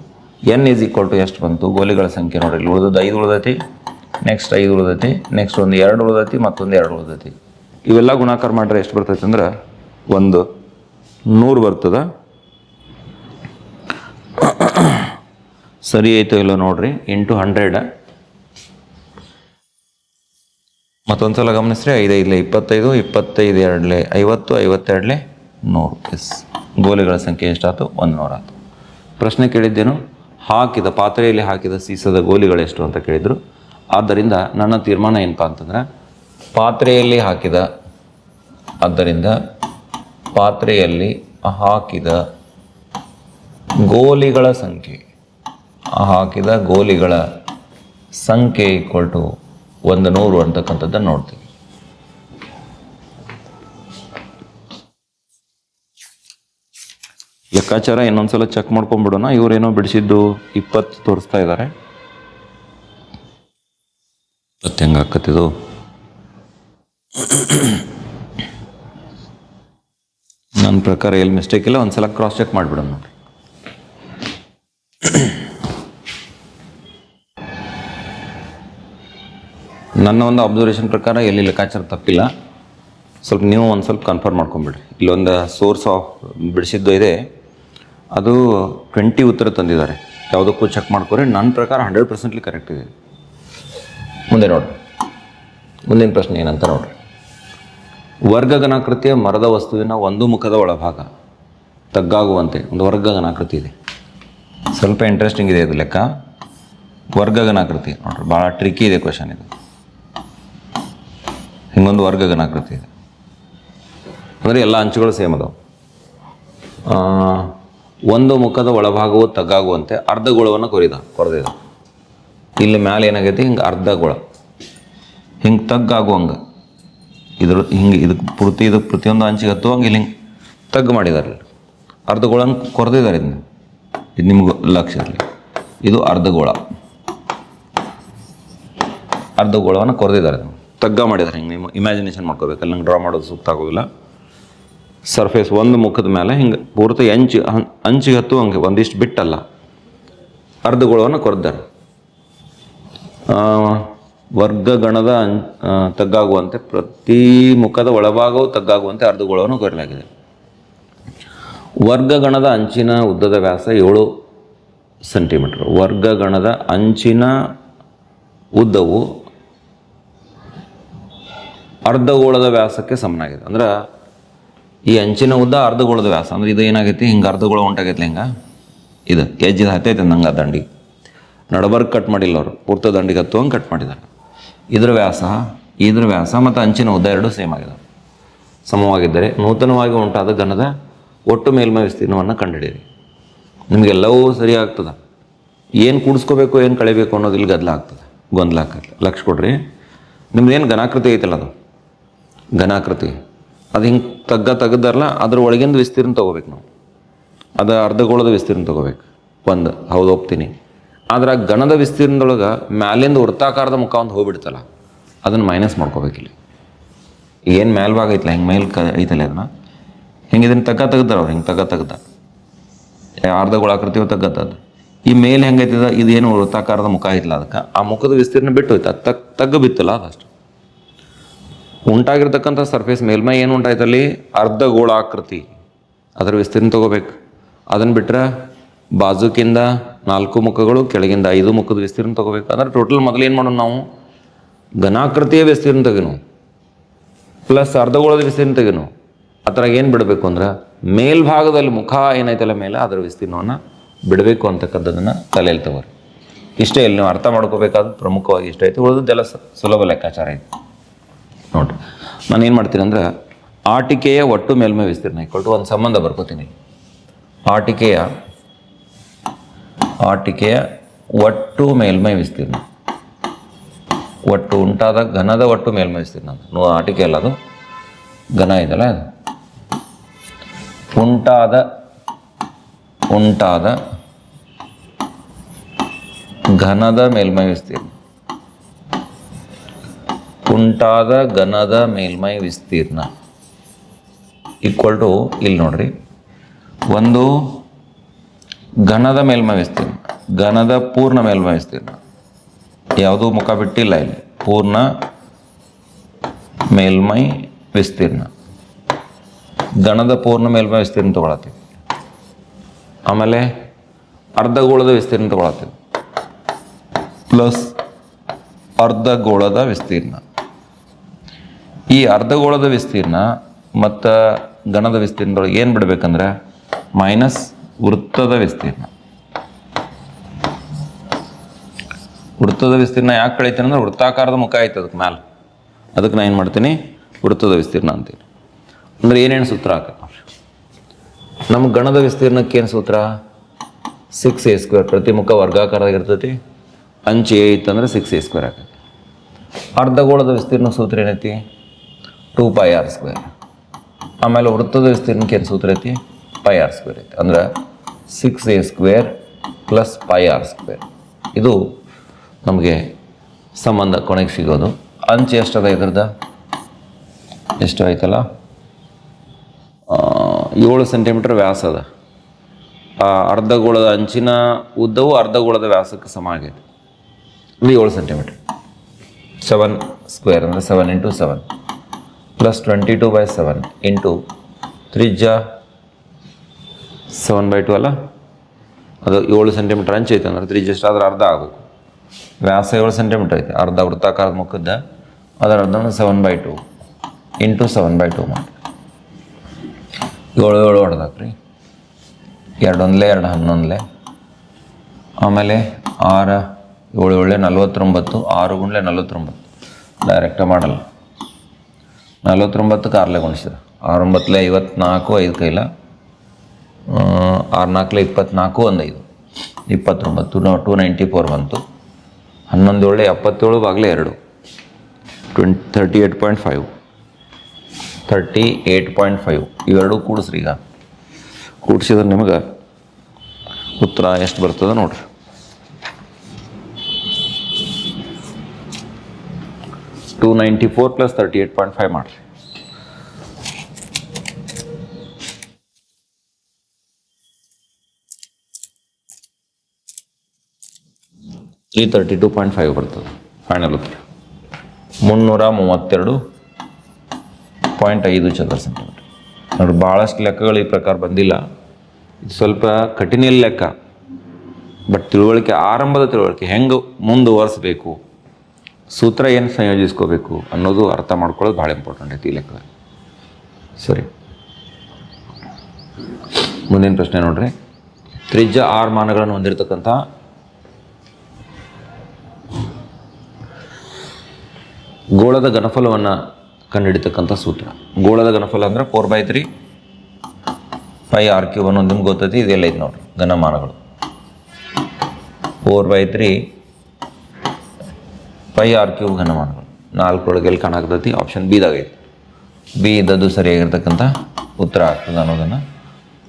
n ಈಸ್ ಈಕ್ವಲ್ ಟು ಎಷ್ಟು ಬಂತು? ಗೋಲಿಗಳ ಸಂಖ್ಯೆ ನೋಡ್ರಿ, ಇಲ್ಲಿ ಉಳಿದದ್ದು 5 ಉಳಿದೈತಿ, ನೆಕ್ಸ್ಟ್ 5 ಉಳಿದೈತಿ, ನೆಕ್ಸ್ಟ್ ಒಂದು 2 ಉಳಿದೈತಿ, ಮತ್ತೊಂದು 2 ಉಳಿದೈತಿ. ಇವೆಲ್ಲ ಗುಣಾಕಾರ ಮಾಡ್ರೆ ಎಷ್ಟು ಬರ್ತೈತೆ ಅಂದ್ರೆ 100 ಬರ್ತದೆ. ಸರಿ ಐತೋ ಇಲ್ಲೋ ನೋಡ್ರಿ. ಇಂಟು 100 ಮತ್ತೊಂದು ಸಲ ಗಮನಿಸ್ರಿ. 5 5 25 25 2 50 52 100. ಎಸ್, ಗೋಲಿಗಳ ಸಂಖ್ಯೆ ಎಷ್ಟಾಯ್ತು? 100 ಆಯ್ತು. ಪ್ರಶ್ನೆ ಕೇಳಿದ್ದೇನು? ಹಾಕಿದ ಪಾತ್ರೆಯಲ್ಲಿ ಹಾಕಿದ ಸೀಸದ ಗೋಲಿಗಳೆಷ್ಟು ಅಂತ ಕೇಳಿದರು. ಆದ್ದರಿಂದ ನನ್ನ ತೀರ್ಮಾನ ಏನಪ್ಪ ಅಂತಂದ್ರೆ ಪಾತ್ರೆಯಲ್ಲಿ ಹಾಕಿದ, ಆದ್ದರಿಂದ ಪಾತ್ರೆಯಲ್ಲಿ ಹಾಕಿದ ಗೋಲಿಗಳ ಸಂಖ್ಯೆ, ಹಾಕಿದ ಗೋಲಿಗಳ ಸಂಖ್ಯೆ ಈಕ್ವಲ್ ಟು 100 ಅಂತಕ್ಕಂಥದ್ದನ್ನು ನೋಡ್ತೀವಿ. ಲೆಕ್ಕಾಚಾರ ಇನ್ನೊಂದ್ಸಲ ಚೆಕ್ ಮಾಡ್ಕೊಂಡ್ಬಿಡೋಣ. ಇವರೇನೋ ಬಿಡಿಸಿದ್ದು 20 ತೋರಿಸ್ತಾ ಇದ್ದಾರೆ. ಮತ್ತೆ ಹೆಂಗಾಕತ್ತಿದು? ನನ್ನ ಪ್ರಕಾರ ಎಲ್ಲಿ ಮಿಸ್ಟೇಕ್ ಇಲ್ಲ, ಒಂದ್ಸಲ ಕ್ರಾಸ್ ಚೆಕ್ ಮಾಡಿಬಿಡೋಣ ನೋಡ್ರಿ. ನನ್ನ ಒಂದು ಅಬ್ಸರ್ವೇಷನ್ ಪ್ರಕಾರ ಎಲ್ಲಿ ಲೆಕ್ಕಾಚಾರ ತಪ್ಪಿಲ್ಲ. ಸ್ವಲ್ಪ ನೀವು ಒಂದು ಸ್ವಲ್ಪ ಕನ್ಫರ್ಮ್ ಮಾಡ್ಕೊಂಬಿಡ್ರಿ. ಇಲ್ಲೊಂದು ಸೋರ್ಸ್ ಆಫ್ ಬಿಡಿಸಿದ್ದು ಇದೆ, ಅದು 20 ಉತ್ತರ ತಂದಿದ್ದಾರೆ. ಯಾವುದಕ್ಕೂ ಚೆಕ್ ಮಾಡ್ಕೊರಿ. ನನ್ನ ಪ್ರಕಾರ 100% ಕರೆಕ್ಟ್ ಇದೆ. ಮುಂದೆ ನೋಡ್ರಿ, ಮುಂದಿನ ಪ್ರಶ್ನೆ ಏನಂತ ನೋಡ್ರಿ. ವರ್ಗಗಣಾಕೃತಿಯ ಮರದ ವಸ್ತುವಿನ ಒಂದು ಮುಖದ ಒಳಭಾಗ ತಗ್ಗಾಗುವಂತೆ ಒಂದು ವರ್ಗಗಣಾಕೃತಿ ಇದೆ. ಸ್ವಲ್ಪ ಇಂಟ್ರೆಸ್ಟಿಂಗ್ ಇದೆ ಇದು ಲೆಕ್ಕ. ವರ್ಗಗಣಾಕೃತಿ ನೋಡ್ರಿ, ಭಾಳ ಟ್ರಿಕ್ಕಿ ಇದೆ ಕ್ವಶನ್ ಇದು. ಹಿಂಗೊಂದು ವರ್ಗಗಣಾಕೃತಿ ಇದೆ ಅಂದರೆ ಎಲ್ಲ ಅಂಚುಗಳು ಸೇಮ್ ಅದಾವೆ. ಒಂದು ಮುಖದ ಒಳಭಾಗವು ತಗ್ಗಾಗುವಂತೆ ಅರ್ಧಗೋಳವನ್ನು ಕೊರೆದಿದ. ಇಲ್ಲಿ ಮ್ಯಾಲೆ ಏನಾಗೈತಿ? ಹಿಂಗೆ ಅರ್ಧಗೋಳ ಹಿಂಗೆ ತಗ್ಗಾಗುವಂಗೆ ಇದ್ರ ಹಿಂಗೆ ಇದಕ್ಕೆ ಪ್ರತಿಯೊಂದು ಅಂಚಿಗೆ ಹತ್ತುವಂಗೆ ಇಲ್ಲಿ ಹಿಂಗೆ ತಗ್ಗು ಮಾಡಿದ್ದಾರೆ. ಅರ್ಧಗೋಳನ ಕೊರೆದಿದ್ದಾರೆ. ಇದು ನಿಮ್ಗೆ ಲಕ್ಷ್ಯ ಇರಲಿ. ಇದು ಅರ್ಧಗೋಳವನ್ನು ಕೊರೆದಿದ್ದಾರೆ, ತಗ್ಗ ಮಾಡಿದ್ದಾರೆ. ಹಿಂಗೆ ನೀವು ಇಮ್ಯಾಜಿನೇಷನ್ ಮಾಡ್ಕೋಬೇಕಲ್ಲ, ನಂಗೆ ಡ್ರಾ ಮಾಡೋದು ಸೂಕ್ತ ಆಗೋದಿಲ್ಲ. ಸರ್ಫೇಸ್ ಒಂದು ಮುಖದ ಮೇಲೆ ಹಿಂಗೆ ಪೂರ್ತಿ ಅಂಚಿಗೆ ಹತ್ತುವಂಗೆ ಒಂದಿಷ್ಟು ಬಿಟ್ಟಲ್ಲ, ಅರ್ಧಗೋಳವನ್ನು ಕೊರೆದಿದ್ದಾರೆ. ವರ್ಗಗಣದ ತಗ್ಗಾಗುವಂತೆ ಪ್ರತಿ ಮುಖದ ಒಳಭಾಗವು ತಗ್ಗಾಗುವಂತೆ ಅರ್ಧಗೋಳವನ್ನು ಕೊರೆಯಲಾಗಿದೆ. ವರ್ಗಗಣದ ಅಂಚಿನ ಉದ್ದದ ವ್ಯಾಸ 7 ಸೆಂಟಿಮೀಟರ್. ವರ್ಗಗಣದ ಅಂಚಿನ ಉದ್ದವು ಅರ್ಧಗೋಳದ ವ್ಯಾಸಕ್ಕೆ ಸಮನಾಗಿದೆ. ಅಂದ್ರೆ ಈ ಅಂಚಿನ ಉದ್ದ ಅರ್ಧಗೋಳದ ವ್ಯಾಸ ಅಂದ್ರೆ ಇದು ಏನಾಗೈತಿ? ಹಿಂಗೆ ಅರ್ಧಗೋಳ ಉಂಟಾಗೈತಿ. ಹಿಂಗೆ ಇದು ಎಜ್ಜಿದ ಹತ್ತೈತೆ ನಂಗೆ ಆ ದಂಡಿ ನಡಬರ್ಗ್ ಕಟ್ ಮಾಡಿಲ್ಲ ಅವರು, ಪೂರ್ತ ದಂಡಿಗೆ ಹತ್ತುವಂಗೆ ಕಟ್ ಮಾಡಿದ್ದಾರೆ. ಇದ್ರ ವ್ಯಾಸ ಮತ್ತು ಅಂಚಿನ ಉದ್ದ ಎರಡೂ ಸೇಮ್ ಆಗಿದೆ, ಸಮವಾಗಿದ್ದರೆ ನೂತನವಾಗಿ ಉಂಟಾದ ಘನದ ಒಟ್ಟು ಮೇಲ್ಮೈ ವಿಸ್ತೀರ್ಣವನ್ನು ಕಂಡುಹಿಡಿಯಿರಿ. ನಿಮಗೆಲ್ಲವೂ ಸರಿ ಆಗ್ತದೆ. ಏನು ಕೂಡಿಸ್ಕೋಬೇಕು ಏನು ಕಳಿಬೇಕು ಅನ್ನೋದು ಇಲ್ಲಿ ಗೊಂದಲ ಆಗ್ತದೆ. ಲಕ್ಷ ಕೊಡ್ರಿ. ನಿಮ್ದು ಏನು ಘನಾಕೃತಿ ಐತಲ್ಲ, ಅದು ಘನಾಕೃತಿ ಅದು ಹಿಂಗೆ ತೆಗ್ದಾರಲ್ಲ, ಅದ್ರ ಒಳಗಿಂದ ವಿಸ್ತೀರ್ಣ ತೊಗೋಬೇಕು ನಾವು. ಅದು ಅರ್ಧಗೋಳದ ವಿಸ್ತೀರ್ಣ ತೊಗೋಬೇಕು. ಹೌದು ಒಪ್ತೀನಿ. ಆದ್ರೆ ಆ ಘನದ ವಿಸ್ತೀರ್ಣದೊಳಗೆ ಮ್ಯಾಲಿಂದ ವೃತ್ತಾಕಾರದ ಮುಖ ಒಂದು ಹೋಗ್ಬಿಡ್ತಲ್ಲ, ಅದನ್ನು ಮೈನಸ್ ಮಾಡ್ಕೋಬೇಕಿಲ್ಲಿ. ಏನು ಮೇಲ್ಭಾಗ ಐತಲ್ಲ, ಹಿಂಗೆ ಐತಲ್ಲ, ಅದನ್ನು ಹಿಂಗೆ ಇದನ್ನು ತೆಗ್ದಾರ ಅವ್ರು. ಹಿಂಗೆ ತೆಗ್ದ ಅರ್ಧಗೋಳಾಕೃತಿ ತೆಗ್ಗತ್ತದು. ಈ ಮೇಲೆ ಹೆಂಗೈತದ, ಇದೇನು ವೃತ್ತಾಕಾರದ ಮುಖ ಐತಲ್ಲ, ಅದಕ್ಕೆ ಆ ಮುಖದ ವಿಸ್ತೀರ್ಣ ಬಿಟ್ಟು ಹೋಯ್ತು, ಅದು ತಗ್ಗ ಬಿತ್ತಲ್ಲ, ಅದಷ್ಟು ಉಂಟಾಗಿರ್ತಕ್ಕಂಥ ಸರ್ಫೇಸ್ ಮೇಲ್ಮೈ ಏನು ಉಂಟಾಯ್ತಲ್ಲಿ ಅರ್ಧಗೋಳಾಕೃತಿ, ಅದರ ವಿಸ್ತೀರ್ಣ ತೊಗೋಬೇಕು. ಅದನ್ನು ಬಿಟ್ಟರೆ ಬಾಜುಕಿಂದ 4 ಮುಖಗಳು, ಕೆಳಗಿಂದ 5 ಮುಖದ ವಿಸ್ತೀರ್ಣ ತೊಗೋಬೇಕು. ಅಂದ್ರೆ ಟೋಟಲ್ ಮೊದಲು ಏನು ಮಾಡೋಣ ನಾವು? ಘನಾಕೃತಿಯ ವಿಸ್ತೀರ್ಣ ತೆಗೆನು ಪ್ಲಸ್ ಅರ್ಧಗೋಳದ ವಿಸ್ತೀರ್ಣ ತೆಗೆನು. ಆ ಥರ ಏನು ಬಿಡಬೇಕು ಅಂದ್ರೆ ಮೇಲ್ಭಾಗದಲ್ಲಿ ಮುಖ ಏನೈತಲ್ಲ ಮೇಲೆ ಅದರ ವಿಸ್ತೀರ್ಣವನ್ನು ಬಿಡಬೇಕು ಅಂತಕ್ಕಂಥದ್ದನ್ನು ತಲೆಯಲ್ಲಿ ತಗೋರಿ. ಇಷ್ಟೇ ಇಲ್ಲಿ ನೀವು ಅರ್ಥ ಮಾಡ್ಕೋಬೇಕಾದ್ರೆ ಪ್ರಮುಖವಾಗಿ ಇಷ್ಟ ಐತೆ, ಉಳಿದದ್ದೆಲ್ಲ ಸುಲಭ ಲೆಕ್ಕಾಚಾರ ಐತೆ ನೋಡಿರಿ. ನಾನು ಏನು ಮಾಡ್ತೀನಿ ಅಂದ್ರೆ ಆಟಿಕೆಯ ಒಟ್ಟು ಮೇಲ್ಮೈ ವಿಸ್ತೀರ್ಣ ಇಕ್ವಲ್ಟು ಒಂದು ಸಂಬಂಧ ಬರ್ಕೋತೀನಿ. ಆಟಿಕೆಯ ಒಟ್ಟು ಮೇಲ್ಮೈ ವಿಸ್ತೀರ್ಣ, ಒಟ್ಟು ಉಂಟಾದ ಘನದ ಒಟ್ಟು ಮೇಲ್ಮೈ ವಿಸ್ತೀರ್ಣ. ಆಟಿಕೆ ಅಲ್ಲ, ಅದು ಘನ ಇದೆಯಲ್ಲ, ಅದು ಉಂಟಾದ ಘನದ ಮೇಲ್ಮೈ ವಿಸ್ತೀರ್ಣ, ಉಂಟಾದ ಘನದ ಮೇಲ್ಮೈ ವಿಸ್ತೀರ್ಣ ಈಕ್ವಲ್ ಟು ಇಲ್ಲಿ ನೋಡ್ರಿ, ಒಂದು ಘನದ ಮೇಲ್ಮೈ ವಿಸ್ತೀರ್ಣ, ಘನದ ಪೂರ್ಣ ಮೇಲ್ಮೈ ವಿಸ್ತೀರ್ಣ, ಯಾವುದೂ ಮುಖ ಬಿಟ್ಟಿಲ್ಲ ಇಲ್ಲಿ, ಪೂರ್ಣ ಮೇಲ್ಮೈ ವಿಸ್ತೀರ್ಣ, ಘನದ ಪೂರ್ಣ ಮೇಲ್ಮೈ ವಿಸ್ತೀರ್ಣ ತಗೊಳತ್ತೀವಿ. ಆಮೇಲೆ ಅರ್ಧಗೋಳದ ವಿಸ್ತೀರ್ಣ ತಗೊಳತ್ತೀವಿ ಪ್ಲಸ್ ಅರ್ಧಗೋಳದ ವಿಸ್ತೀರ್ಣ. ಈ ಅರ್ಧಗೋಳದ ವಿಸ್ತೀರ್ಣ ಮತ್ತು ಘನದ ವಿಸ್ತೀರ್ಣದೊಳಗೆ ಏನು ಬಿಡಬೇಕಂದ್ರೆ ಮೈನಸ್ ವೃತ್ತದ ವಿಸ್ತೀರ್ಣ. ವೃತ್ತದ ವಿಸ್ತೀರ್ಣ ಯಾಕೆ ಕಳೀತೀನಿ ಅಂದ್ರೆ ವೃತ್ತಾಕಾರದ ಮುಖ ಐತೆ ಅದಕ್ಕೆ ಮ್ಯಾಲೆ, ಅದಕ್ಕೆ ನಾನು ಏನು ಮಾಡ್ತೀನಿ ವೃತ್ತದ ವಿಸ್ತೀರ್ಣ ಅಂತೀನಿ. ಅಂದ್ರೆ ಏನೇನು ಸೂತ್ರ ಹಾಕಿ ನಮ್ಮ ಗಣದ ವಿಸ್ತೀರ್ಣಕ್ಕೆ ಏನು ಸೂತ್ರ? 6a². ಪ್ರತಿ ಮುಖ ವರ್ಗಾಕಾರದಾಗಿರ್ತೈತಿ, ಅಂಚು ಎ ಇತ್ತಂದ್ರೆ 6a² ಆಗತ್ತೆ. ಅರ್ಧಗೋಳದ ವಿಸ್ತೀರ್ಣ ಸೂತ್ರ ಏನೈತಿ? 2πr². ಆಮೇಲೆ ವೃತ್ತದ ವಿಸ್ತೀರ್ಣಕ್ಕೆ ಏನು ಸೂತ್ರ ಐತಿ? πr² ಐತಿ. ಅಂದ್ರೆ 6a² + πr². ಇದು ನಮಗೆ ಸಂಬಂಧ ಕೊನೆಗೆ ಸಿಗೋದು. ಅಂಚು ಎಷ್ಟದ ಇದ್ರದ್ದು? ಎಷ್ಟು ಆಯ್ತಲ್ಲ, 7 ಸೆಂಟಿಮೀಟರ್ ವ್ಯಾಸ ಅದ. ಅರ್ಧಗೋಳದ ಅಂಚಿನ ಉದ್ದವು ಅರ್ಧಗೋಳದ ವ್ಯಾಸಕ್ಕೆ ಸಮ ಆಗೈತೆ, ಇದು 7 ಸೆಂಟಿಮೀಟರ್. 7² ಅಂದರೆ 7 × 7 + 22/7 ಇಂಟು ತ್ರಿಜ್ಯ 7/2 ಅಲ್ಲ, ಅದು 7 ಸೆಂಟಿಮೀಟರ್ ಅಂಚು ಐತೆ ಅಂದ್ರೆ ತ್ರಿಜ್ಯ ಎಷ್ಟಾದ್ರೆ ಅರ್ಧ ಆಗಬೇಕು. ವ್ಯಾಸ 7 ಸೆಂಟಿಮೀಟರ್ ಐತೆ, ಅರ್ಧ ವೃತ್ತಾಕಾರದ ಮುಖದ, ಅದರ ಅರ್ಧ 7/2 ಇಂಟು 7/2 ಮಾಡಿ 7 ಹೊಡೆದಾಕ್ರಿ. 2 1 2 11, ಆಮೇಲೆ 6 7 7 49, 6 × 49 ಡೈರೆಕ್ಟ ಮಾಡಲ್ಲ. 49ಕ್ಕೆ 6 ಗುಣಿಸಿದ್ರೆ 6 9 54, 5 ಕೈಲ 6 4 24, 1 5 29, 294 ಬಂತು. 11 7 77/2 38.5 38.5 ಇವೆರಡೂ ಕೂಡಿಸ್ರಿ. ಈಗ ಕೂಡಿಸಿದ್ರೆ ನಿಮಗೆ ಉತ್ತರ ಎಷ್ಟು ಬರ್ತದೆ ನೋಡ್ರಿ. $294 + 38.5 ಮಾಡಿರಿ. $332.5 ಬರ್ತದೆ ಫೈನಲ್ ಉತ್ತರ. 332.5 ಚದರ ಸೆಂಟಿಮೀಟರ್. ನೋಡಿ, ಭಾಳಷ್ಟು ಲೆಕ್ಕಗಳು ಈ ಪ್ರಕಾರ ಬಂದಿಲ್ಲ. ಇದು ಸ್ವಲ್ಪ ಕಠಿಣ ಲೆಕ್ಕ, ಬಟ್ ತಿಳುವಳಿಕೆ, ಆರಂಭದ ತಿಳುವಳಿಕೆ ಹೆಂಗೆ ಮುಂದುವರಿಸಬೇಕು, ಸೂತ್ರ ಏನು ಸಂಯೋಜಿಸ್ಕೋಬೇಕು ಅನ್ನೋದು ಅರ್ಥ ಮಾಡ್ಕೊಳ್ಳೋದು ಭಾಳ ಇಂಪಾರ್ಟೆಂಟ್ ಐತಿ ಈ ಲೆಕ್ಕದಲ್ಲಿ. ಸರಿ, ಮುಂದಿನ ಪ್ರಶ್ನೆ ನೋಡ್ರಿ. ತ್ರಿಜ್ಯ 6 ಮಾನಗಳನ್ನು ಹೊಂದಿರತಕ್ಕಂಥ ಗೋಳದ ಘನಫಲವನ್ನು ಕಂಡುಹಿಡಿತಕ್ಕಂಥ ಸೂತ್ರ. ಗೋಳದ ಘನಫಲ ಅಂದ್ರೆ 4/3 πr³ ಅನ್ನೋದು ನಿಮ್ಗೆ ಗೊತ್ತೈತಿ. ಇದೆಲ್ಲ ಐತೆ ನೋಡ್ರಿ ಘನಮಾನಗಳು. 4/3 πr³ ಘನಮಾನಗಳು 4 ಎಲ್ಲಿ ಕಾಣಾಕ್ತೈತಿ? ಆಪ್ಷನ್ ಬಿದಾಗ ಐತಿ. ಬಿ ಇದ್ದದ್ದು ಸರಿಯಾಗಿರ್ತಕ್ಕಂಥ ಉತ್ತರ ಆಗ್ತದೆ ಅನ್ನೋದನ್ನು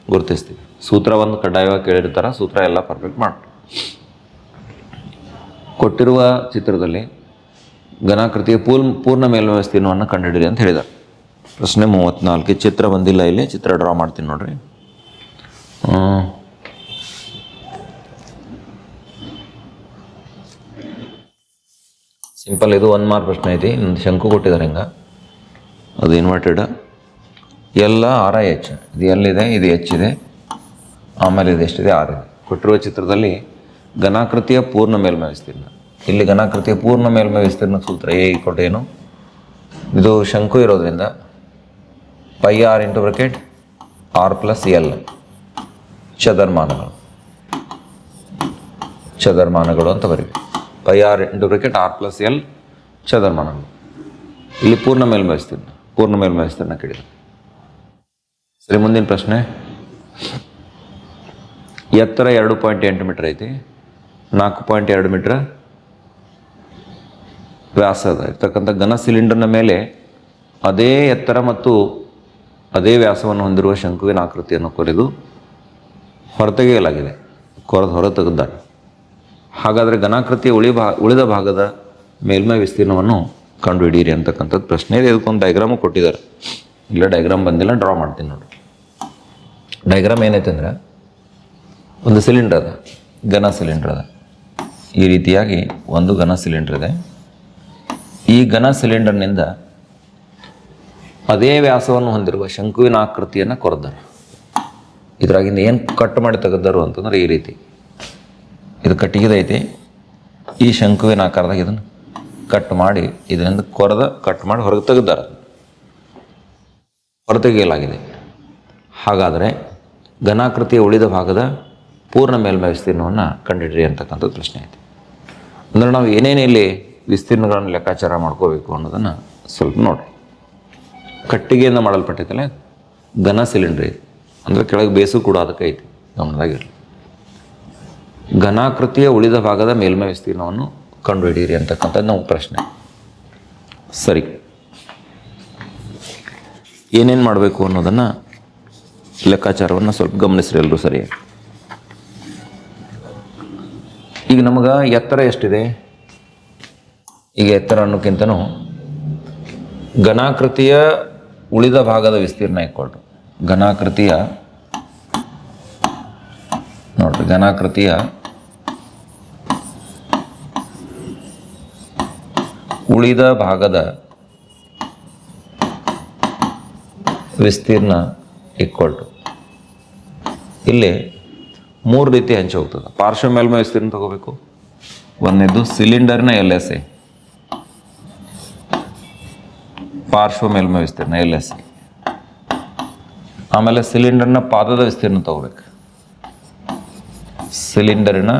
ಗುರುತಿಸ್ತೀವಿ. ಸೂತ್ರ ಒಂದು ಕಡ್ಡಾಯವಾಗಿ ಕೇಳಿರ್ತಾರೆ, ಸೂತ್ರ ಎಲ್ಲ ಪರ್ಫೆಕ್ಟ್ ಮಾಡಿ. ಕೊಟ್ಟಿರುವ ಚಿತ್ರದಲ್ಲಿ ಘನಾಕೃತಿಯ ಪೂರ್ಣ ಮೇಲ್ಮೈ ವಿಸ್ತೀರ್ಣವನ್ನು ಕಂಡುಹಿಡಿಯಿರಿ ಅಂತ ಹೇಳಿದ್ದಾರೆ. ಪ್ರಶ್ನೆ 34. ಚಿತ್ರ ಬಂದಿಲ್ಲ, ಇಲ್ಲಿ ಚಿತ್ರ ಡ್ರಾ ಮಾಡ್ತೀನಿ ನೋಡ್ರಿ. ಸಿಂಪಲ್, ಇದು 1 ಮಾರ್ಕ್ ಪ್ರಶ್ನೆ ಐತಿ. ಇನ್ನೊಂದು ಶಂಕು ಕೊಟ್ಟಿದ್ದಾರೆ ಹಿಂಗೆ, ಅದು ಇನ್ವರ್ಟೆಡ್. ಎಲ್ಲ RIH, ಇದು ಎಲ್ಲಿದೆ, ಇದು H ಇದೆ, ಆಮೇಲೆ ಇದು ಎಷ್ಟಿದೆ, R ಇದೆ. ಕೊಟ್ಟಿರುವ ಚಿತ್ರದಲ್ಲಿ ಘನಾಕೃತಿಯ ಪೂರ್ಣ ಮೇಲ್ಮೈ ವಿಸ್ತೀರ್ಣ. ಇಲ್ಲಿ ಘನಾಕೃತಿಯ ಪೂರ್ಣ ಮೇಲ್ಮೈ ವಿಸ್ತೀರ್ಣ ಸೂತ್ರ A = ಏನು? ಇದು ಶಂಕು ಇರೋದ್ರಿಂದ πr × R + L ಚದರ್ಮಾನಗಳು. ಚದರಮಾನಗಳು ಅಂತ ಬರೀಬೇಕು. Pi R into bracket R plus L ಚದರಮಾನಗಳು. ಇಲ್ಲಿ ಪೂರ್ಣ ಮೇಲ್ಮೈ ವಿಸ್ತೀರ್ಣ ಕೇಳಿದೆ. ಸರಿ, ಮುಂದಿನ ಪ್ರಶ್ನೆ. ಎತ್ತರ 2.8 ಮೀಟರ್ ಐತಿ, 4.2 ಮೀಟರ್ ವ್ಯಾಸದ ಇರ್ತಕ್ಕಂಥ ಘನ ಸಿಲಿಂಡರ್ನ ಮೇಲೆ ಅದೇ ಎತ್ತರ ಮತ್ತು ಅದೇ ವ್ಯಾಸವನ್ನು ಹೊಂದಿರುವ ಶಂಕುವಿನ ಆಕೃತಿಯನ್ನು ಕೊರೆದು ಹೊರತೆಗೆಯಲಾಗಿದೆ. ಹೊರ ತೆಗೆದಾರೆ. ಹಾಗಾದರೆ ಘನಾಕೃತಿಯ ಉಳಿದ ಭಾಗದ ಮೇಲ್ಮೈ ವಿಸ್ತೀರ್ಣವನ್ನು ಕಂಡುಹಿಡಿಯಿರಿ ಅಂತಕ್ಕಂಥದ್ದು ಪ್ರಶ್ನೆ ಇದೆ. ಇದಕ್ಕೊಂದು ಡೈಗ್ರಾಮು ಕೊಟ್ಟಿದ್ದಾರೆ. ಇಲ್ಲ ಡೈಗ್ರಾಮ್ ಬಂದಿಲ್ಲ, ಡ್ರಾ ಮಾಡ್ತೀನಿ ನೋಡಿ. ಡೈಗ್ರಾಮ್ ಏನೈತೆ ಅಂದರೆ, ಒಂದು ಸಿಲಿಂಡರ್ ಅದ, ಘನ ಸಿಲಿಂಡರ್ ಅದ. ಈ ರೀತಿಯಾಗಿ ಒಂದು ಘನ ಸಿಲಿಂಡರ್ ಇದೆ. ಈ ಘನ ಸಿಲಿಂಡರ್ನಿಂದ ಅದೇ ವ್ಯಾಸವನ್ನು ಹೊಂದಿರುವ ಶಂಕುವಿನ ಆಕೃತಿಯನ್ನು ಕೊರೆದಾರೆ. ಇದರಾಗಿಂದ ಏನು ಕಟ್ ಮಾಡಿ ತೆಗೆದರು ಅಂತಂದ್ರೆ ಈ ರೀತಿ ಇದು ಕಟ್ಟಿಗೆದೈತಿ. ಈ ಶಂಕುವಿನ ಆಕಾರದಾಗ ಇದನ್ನು ಕಟ್ ಮಾಡಿ ಇದರಿಂದ ಕಟ್ ಮಾಡಿ ಹೊರಗೆ ತೆಗೆದಾರೆ, ಹೊರತೆಗೆಯಲಾಗಿದೆ. ಹಾಗಾದರೆ ಘನಾಕೃತಿಯ ಉಳಿದ ಭಾಗದ ಪೂರ್ಣ ಮೇಲ್ಮೈ ವಿಸ್ತೀರ್ಣವನ್ನು ಕಂಡುಹಿಡಿಯಿರಿ ಅಂತಕ್ಕಂಥದ್ದು ಪ್ರಶ್ನೆ ಐತಿ. ಅಂದರೆ ನಾವು ಏನೇನು ಇಲ್ಲಿ ವಿಸ್ತೀರ್ಣಗಳನ್ನು ಲೆಕ್ಕಾಚಾರ ಮಾಡ್ಕೋಬೇಕು ಅನ್ನೋದನ್ನು ಸ್ವಲ್ಪ ನೋಡಿರಿ. ಕಟ್ಟಿಗೆಯಿಂದ ಮಾಡಲ್ಪಟ್ಟೈತಲ್ಲ ಘನ ಸಿಲಿಂಡ್ರ್ ಐತಿ, ಅಂದರೆ ಕೆಳಗೆ ಬೇಸು ಕೂಡ ಅದಕ್ಕೆ ಐತಿ, ಗಮನದಾಗಿರಲಿ. ಘನಾಕೃತಿಯ ಉಳಿದ ಭಾಗದ ಮೇಲ್ಮೈ ವಿಸ್ತೀರ್ಣವನ್ನು ಕಂಡುಹಿಡಿಯಿರಿ ಅಂತಕ್ಕಂಥದ್ದು ನಾವು ಪ್ರಶ್ನೆ. ಸರಿ, ಏನೇನು ಮಾಡಬೇಕು ಅನ್ನೋದನ್ನು ಲೆಕ್ಕಾಚಾರವನ್ನು ಸ್ವಲ್ಪ ಗಮನಿಸ್ರಿ ಎಲ್ಲರೂ ಸರಿಯಾಗಿ. ಈಗ ನಮಗೆ ಎತ್ತರ ಎಷ್ಟಿದೆ? ಈಗ ಎತ್ತರ ಅನ್ನೋಕ್ಕಿಂತನೂ ಘನಾಕೃತಿಯ ಉಳಿದ ಭಾಗದ ವಿಸ್ತೀರ್ಣ ಇಕ್ಕೊಳ್ತು ಘನಾಕೃತಿಯ ಉಳಿದ ಭಾಗದ ವಿಸ್ತೀರ್ಣ ಇಕ್ಕೊಳ್ತು. ಇಲ್ಲಿ 3 ರೀತಿ ಹಂಚಿ ಹೋಗ್ತದೆ. ಪಾರ್ಶ್ವ ಮೇಲ್ಮೈ ವಿಸ್ತೀರ್ಣ ತಗೋಬೇಕು. ಒಂದನೇದು ಸಿಲಿಂಡರ್ನ LSA, ಪಾರ್ಶ್ವ ಮೇಲ್ಮೈ ವಿಸ್ತೀರ್ಣ LSA. ಆಮೇಲೆ ಸಿಲಿಂಡರ್ನ ಪಾದದ ವಿಸ್ತೀರ್ಣ ತಗೋಬೇಕು. ಸಿಲಿಂಡರಿನ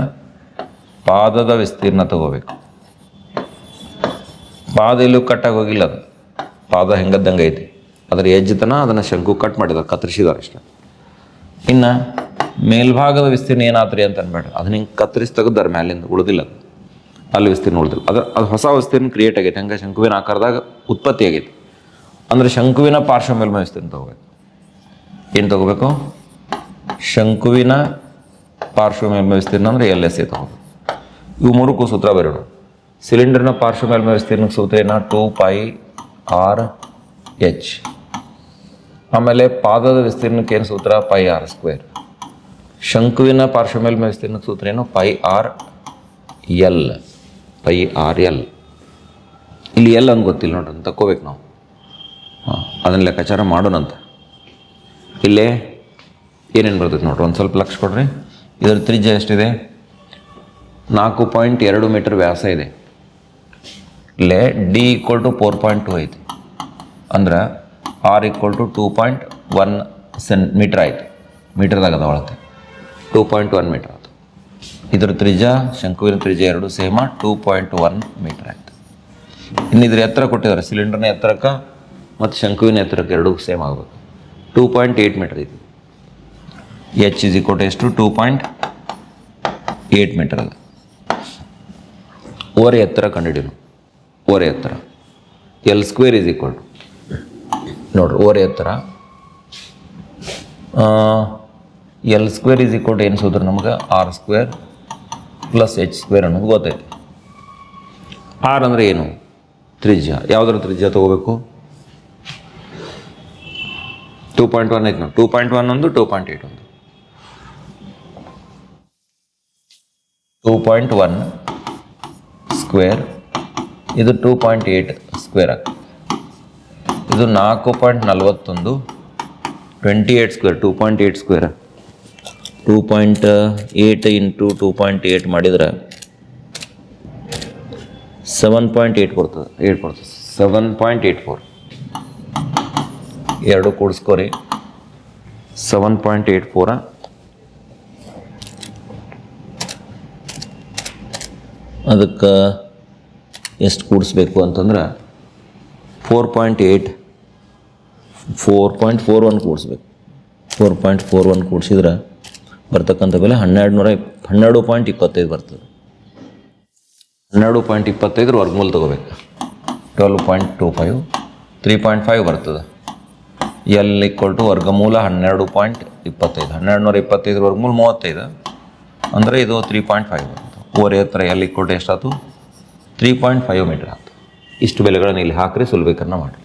ಪಾದದ ವಿಸ್ತೀರ್ಣ ತಗೋಬೇಕು. ಪಾದ ಎಲ್ಲೂ ಕಟ್ಟಾಗಿ ಹೋಗಿಲ್ಲ, ಅದು ಪಾದ ಹೆಂಗದ್ದಂಗೆ ಐತಿ. ಅದರ ಎಜ್ಜತನ ಅದನ್ನು ಶಂಕು ಕಟ್ ಮಾಡಿದ್ದಾರೆ, ಕತ್ತರಿಸಿದ್ದಾರೆ ಅಷ್ಟೇ. ಇನ್ನು ಮೇಲ್ಭಾಗದ ವಿಸ್ತೀರ್ಣ ಏನಾತ್ರಿ ಅಂತ ಅನ್ಬೇಡ್ರಿ, ಅದನ್ನ ಹಿಂಗೆ ಕತ್ತರಿಸಿ ತೆಗೆದಾರೆ ಮ್ಯಾಲಿಂದ, ಉಳಿದಿಲ್ಲ ಅಲ್ಲಿ ವಿಸ್ತೀರ್ಣ ಉಳಿದಿಲ್ಲ. ಅದು ಹೊಸ ವಿಸ್ತೀರ್ಣ ಕ್ರಿಯೇಟ್ ಆಗೈತೆ. ಹಂಗೆ ಶಂಕುವಿನ ಆಕಾರದಾಗ ಉತ್ಪತ್ತಿ ಆಗೈತಿ. ಅಂದರೆ ಶಂಕುವಿನ ಪಾರ್ಶ್ವ ಮೇಲ್ಮೈ ವಿಸ್ತೀರ್ಣ ತಗೋಬೇಕು. ಏನು ತಗೋಬೇಕು? ಶಂಕುವಿನ ಪಾರ್ಶ್ವ ಮೇಲ್ಮೈ ವಿಸ್ತೀರ್ಣ ಅಂದರೆ LSA ತಗೋಬೇಕು. ಇವು 3ಕ್ಕೂ ಸೂತ್ರ ಬರೋಣ. ಸಿಲಿಂಡರ್ನ ಪಾರ್ಶ್ವ ಮೇಲ್ಮೈ ವಿಸ್ತೀರ್ಣಕ್ಕೆ ಸೂತ್ರ ಏನ? 2πr/h. ಆಮೇಲೆ ಪಾದದ ವಿಸ್ತೀರ್ಣಕ್ಕೆ ಏನು ಸೂತ್ರ? πr². ಶಂಕುವಿನ ಪಾರ್ಶ್ವ ಮೇಲ್ಮೈ ವಿಸ್ತೀರ್ಣಕ್ಕೆ ಸೂತ್ರ ಏನು? πrl. ಇಲ್ಲಿ ಎಲ್ ಅಂತ ಗೊತ್ತಿಲ್ಲ ನೋಡ್ರಿ, ಅಂತ ತಗೋಬೇಕು ನಾವು. ಅದನ್ನು ಲೆಕ್ಕಾಚಾರ ಮಾಡೋಣಂತ. ಇಲ್ಲೇ ಏನೇನು ಬರ್ತೈತೆ ನೋಡ್ರಿ, ಒಂದು ಸ್ವಲ್ಪ ಲಕ್ಷ ಕೊಡ್ರಿ. ಇದರ ತ್ರಿಜ್ಯ ಎಷ್ಟಿದೆ? 4.2 ಮೀಟರ್ ವ್ಯಾಸ ಇದೆ. ಇಲ್ಲೇ D = 4.2 ಐತಿ. ಅಂದ್ರೆ R = 2.1 ಮೀಟರ್ ಆಯಿತು. ಮೀಟರ್ದಾಗ ಅದ ಒಳಗೆ 2.1 ಮೀಟರ್ ಆಯಿತು. ಇದರ ತ್ರಿಜ್ಯ, ಶಂಕುವಿನ ತ್ರಿಜ್ಯ 2 ಸೇಮ 2.1 ಮೀಟರ್ ಆಯಿತು. ಇನ್ನು ಇದ್ರ ಎತ್ತರ ಕೊಟ್ಟಿದ್ದಾರೆ, ಸಿಲಿಂಡರ್ನ ಎತ್ತರಕ್ಕೆ ಮತ್ತು ಶಂಕುವಿನ ಎತ್ತರಕ್ಕೆ 2 ಸೇಮ್ ಆಗಬೇಕು. 2.8 ಮೀಟರ್ ಐತಿ. H = ಎಷ್ಟು? 2.8 ಮೀಟರ್ ಅದ. ಓರೆ ಎತ್ತರ ಕಂಡುಹಿಡಿಯೋಣ. ಓರೆ ಎತ್ತರ L² ನೋಡ್ರಿ, ಓರೆ ಎತ್ತರ L² ಏನು ಸೂತ್ರ ನಮ್ಗೆ? R² + H² ಅನ್ನೋದು ಗೊತ್ತೈತಿ. R ಅಂದರೆ ಏನು? ತ್ರಿಜ್ಯ. ಯಾವುದರ ತ್ರಿಜ್ಯ ತಗೋಬೇಕು? 2.1 ಐತಿ ನಾವು. 2.1 ಒಂದು, 2.8 ಒಂದು. 2.1 ಸ್ಕ್ವೇರ್, ಇದು 2.8 ಸ್ಕ್ವೇರ್ ಆಗ್ತದೆ. ಇದು 4.41, 28 ಸ್ಕ್ವೇರ್, 2.8 ಸ್ಕ್ವೇರ್. 2.8 × 2.8 ಮಾಡಿದ್ರೆ 7.8 ಬರ್ತದೆ. 7.84. ಎರಡು ಕೂಡಿಸ್ಕೋರಿ. 7.84 ಅದಕ್ಕೆ ಎಷ್ಟು ಕೂಡಿಸ್ಬೇಕು ಅಂತಂದ್ರೆ 4.41 ಕೂಡಿಸ್ಬೇಕು. 4.41 ಕೂಡಿಸಿದ್ರೆ ಬರ್ತಕ್ಕಂಥ ಬೆಲೆ 12.25 ಬರ್ತದೆ. 12.25 ವರ್ಗಮೂಲ ತೊಗೋಬೇಕು. 12.25 3.5 ಬರ್ತದೆ. ಎಲ್ ಈಕ್ವಲ್ ಟು ವರ್ಗಮೂಲ 12.25. 1225 ವರ್ಗಮೂಲ 35 ಅಂದರೆ ಇದು 3.5 ಬರ್ತದೆ. ಓರೆ ಹತ್ರ ಎಲ್ ಈಕ್ವಲ್ ಟು ಎಷ್ಟಾಯ್ತು? 3.5 ಮೀಟ್ರ್ ಆಯ್ತು. ಇಷ್ಟು ಬೆಲೆಗಳನ್ನು ಇಲ್ಲಿ ಹಾಕ್ರಿ ಸುಲಭೀಕರಣ ಮಾಡಿ.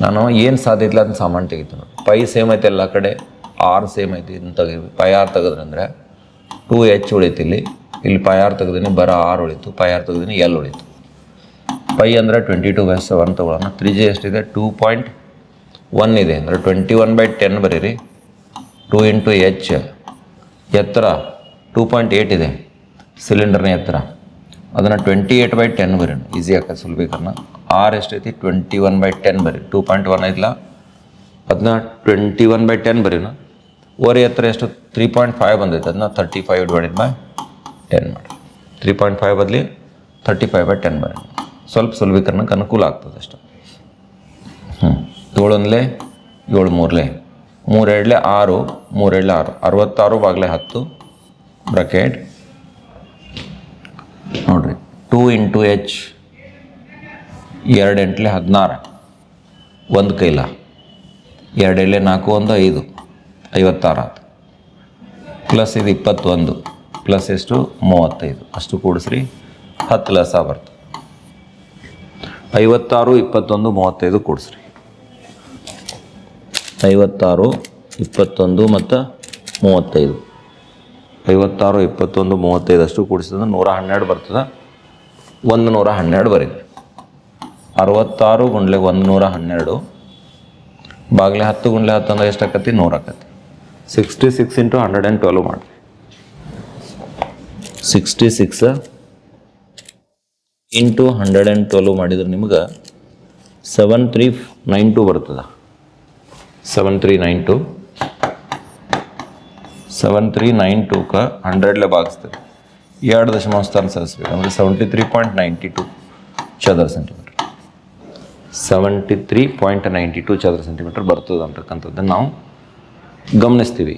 ನಾನು ಏನು ಸಾಧ್ಯ ಇಲ್ಲ ಅದನ್ನ ಸಾಮಾನು ತೆಗಿತೀನಿ ನೋಡಿ. ಪೈ ಸೇಮ್ ಐತೆ ಎಲ್ಲ ಕಡೆ, ಆರ್ ಸೇಮ್ ಐತಿ ಇದನ್ನು ತೆಗೀವಿ. ಪೈ ಆರ್ ತೆಗೆದ್ರಂದ್ರೆ 2H ಉಳಿತು. ಇಲ್ಲಿ ಪೈ ಆರ್ ತೆಗೆದಿನಿ ಬರೋ ಆರ್ ಉಳಿತು, ಪೈ ಆರ್ ತೆಗೆದಿನಿ ಎಲ್ ಉಳಿತು. ಪೈ ಅಂದರೆ 22/7 ತೊಗೊಳ್ಳೋಣ. 3J ಎಷ್ಟಿದೆ? 2.1 ಇದೆ ಅಂದರೆ 21/10 ಬರೀರಿ. 2 ಇಂಟು H ಎತ್ತರ 2.8 ಇದೆ ಸಿಲಿಂಡರ್ನ ಎತ್ತರ, ಅದನ್ನು 28/10 ಬರೀನು. ಈಸಿ ಆಗ್ತದೆ ಸುಲಭೀಕರಣ. ಆರ್ ಎಷ್ಟೈತಿ? 21/10 ಬರೀ. 2.1 ಐತಿಲ್ಲ, ಅದನ್ನ 21/10 ಬರೀನು. ಓರೆ ಎತ್ತರ ಎಷ್ಟು? 3.5 ಬಂದೈತೆ, ಅದನ್ನ 35/10 ಮಾಡಿ. 3.5 ಬದಲಿ 35/10 ಬರೀ. ಸ್ವಲ್ಪ ಸುಲಭೀಕರಣಕ್ಕೆ ಅನುಕೂಲ ಆಗ್ತದೆ ಅಷ್ಟೆ. 7 1 7 3 3 2 6 3 2 6 66/10 ಬ್ರಾಕೆಟ್ ನೋಡಿರಿ. 2 ಇಂಟು H 2 8 16 ಒಂದು ಕೈಲ 2 4 1 5 56 ಆಯ್ತು. ಪ್ಲಸ್ ಇದು 21 ಪ್ಲಸ್ ಎಷ್ಟು? 35. ಅಷ್ಟು ಕೂಡಿಸ್ರಿ 10 ಲಸ ಬರ್ತದೆ. 56 21 35 ಕೂಡಿಸ್ರಿ. 56 21 ಮತ್ತು 35. 56 21 35 ಅಷ್ಟು ಕೂಡಿಸಿದ್ರೆ 112 ಬರ್ತದೆ. 112 ಬರೀರಿ. 66 ಗುಂಡ್ಲೆ 112 ಬಾಗ್ಲೆ 10 ಗುಂಡ್ಲೆ 10 ಅಂದರೆ ಎಷ್ಟು ಆಕತಿ? 100 ಆಕತಿ. 66 ಇಂಟು 112 ಮಾಡಿ. 66 ಇಂಟು 112 ಮಾಡಿದ್ರೆ ನಿಮ್ಗೆ 7392 ಬರ್ತದೆ. 7392 7392ಕ್ಕೆ 100 ಭಾಗಿಸ್ತೇವೆ. 2 ದಶಮಾಂಶ ಸ್ಥಾನ ಸೇರಿಸ್ಬೇಕು ಅಂದರೆ 73.92 ಚದರ ಸೆಂಟಿಮೀಟರ್. 73.92 ಚದರ ಸೆಂಟಿಮೀಟರ್ ಬರ್ತದೆ ಅಂತಕ್ಕಂಥದ್ದನ್ನು ನಾವು ಗಮನಿಸ್ತೀವಿ.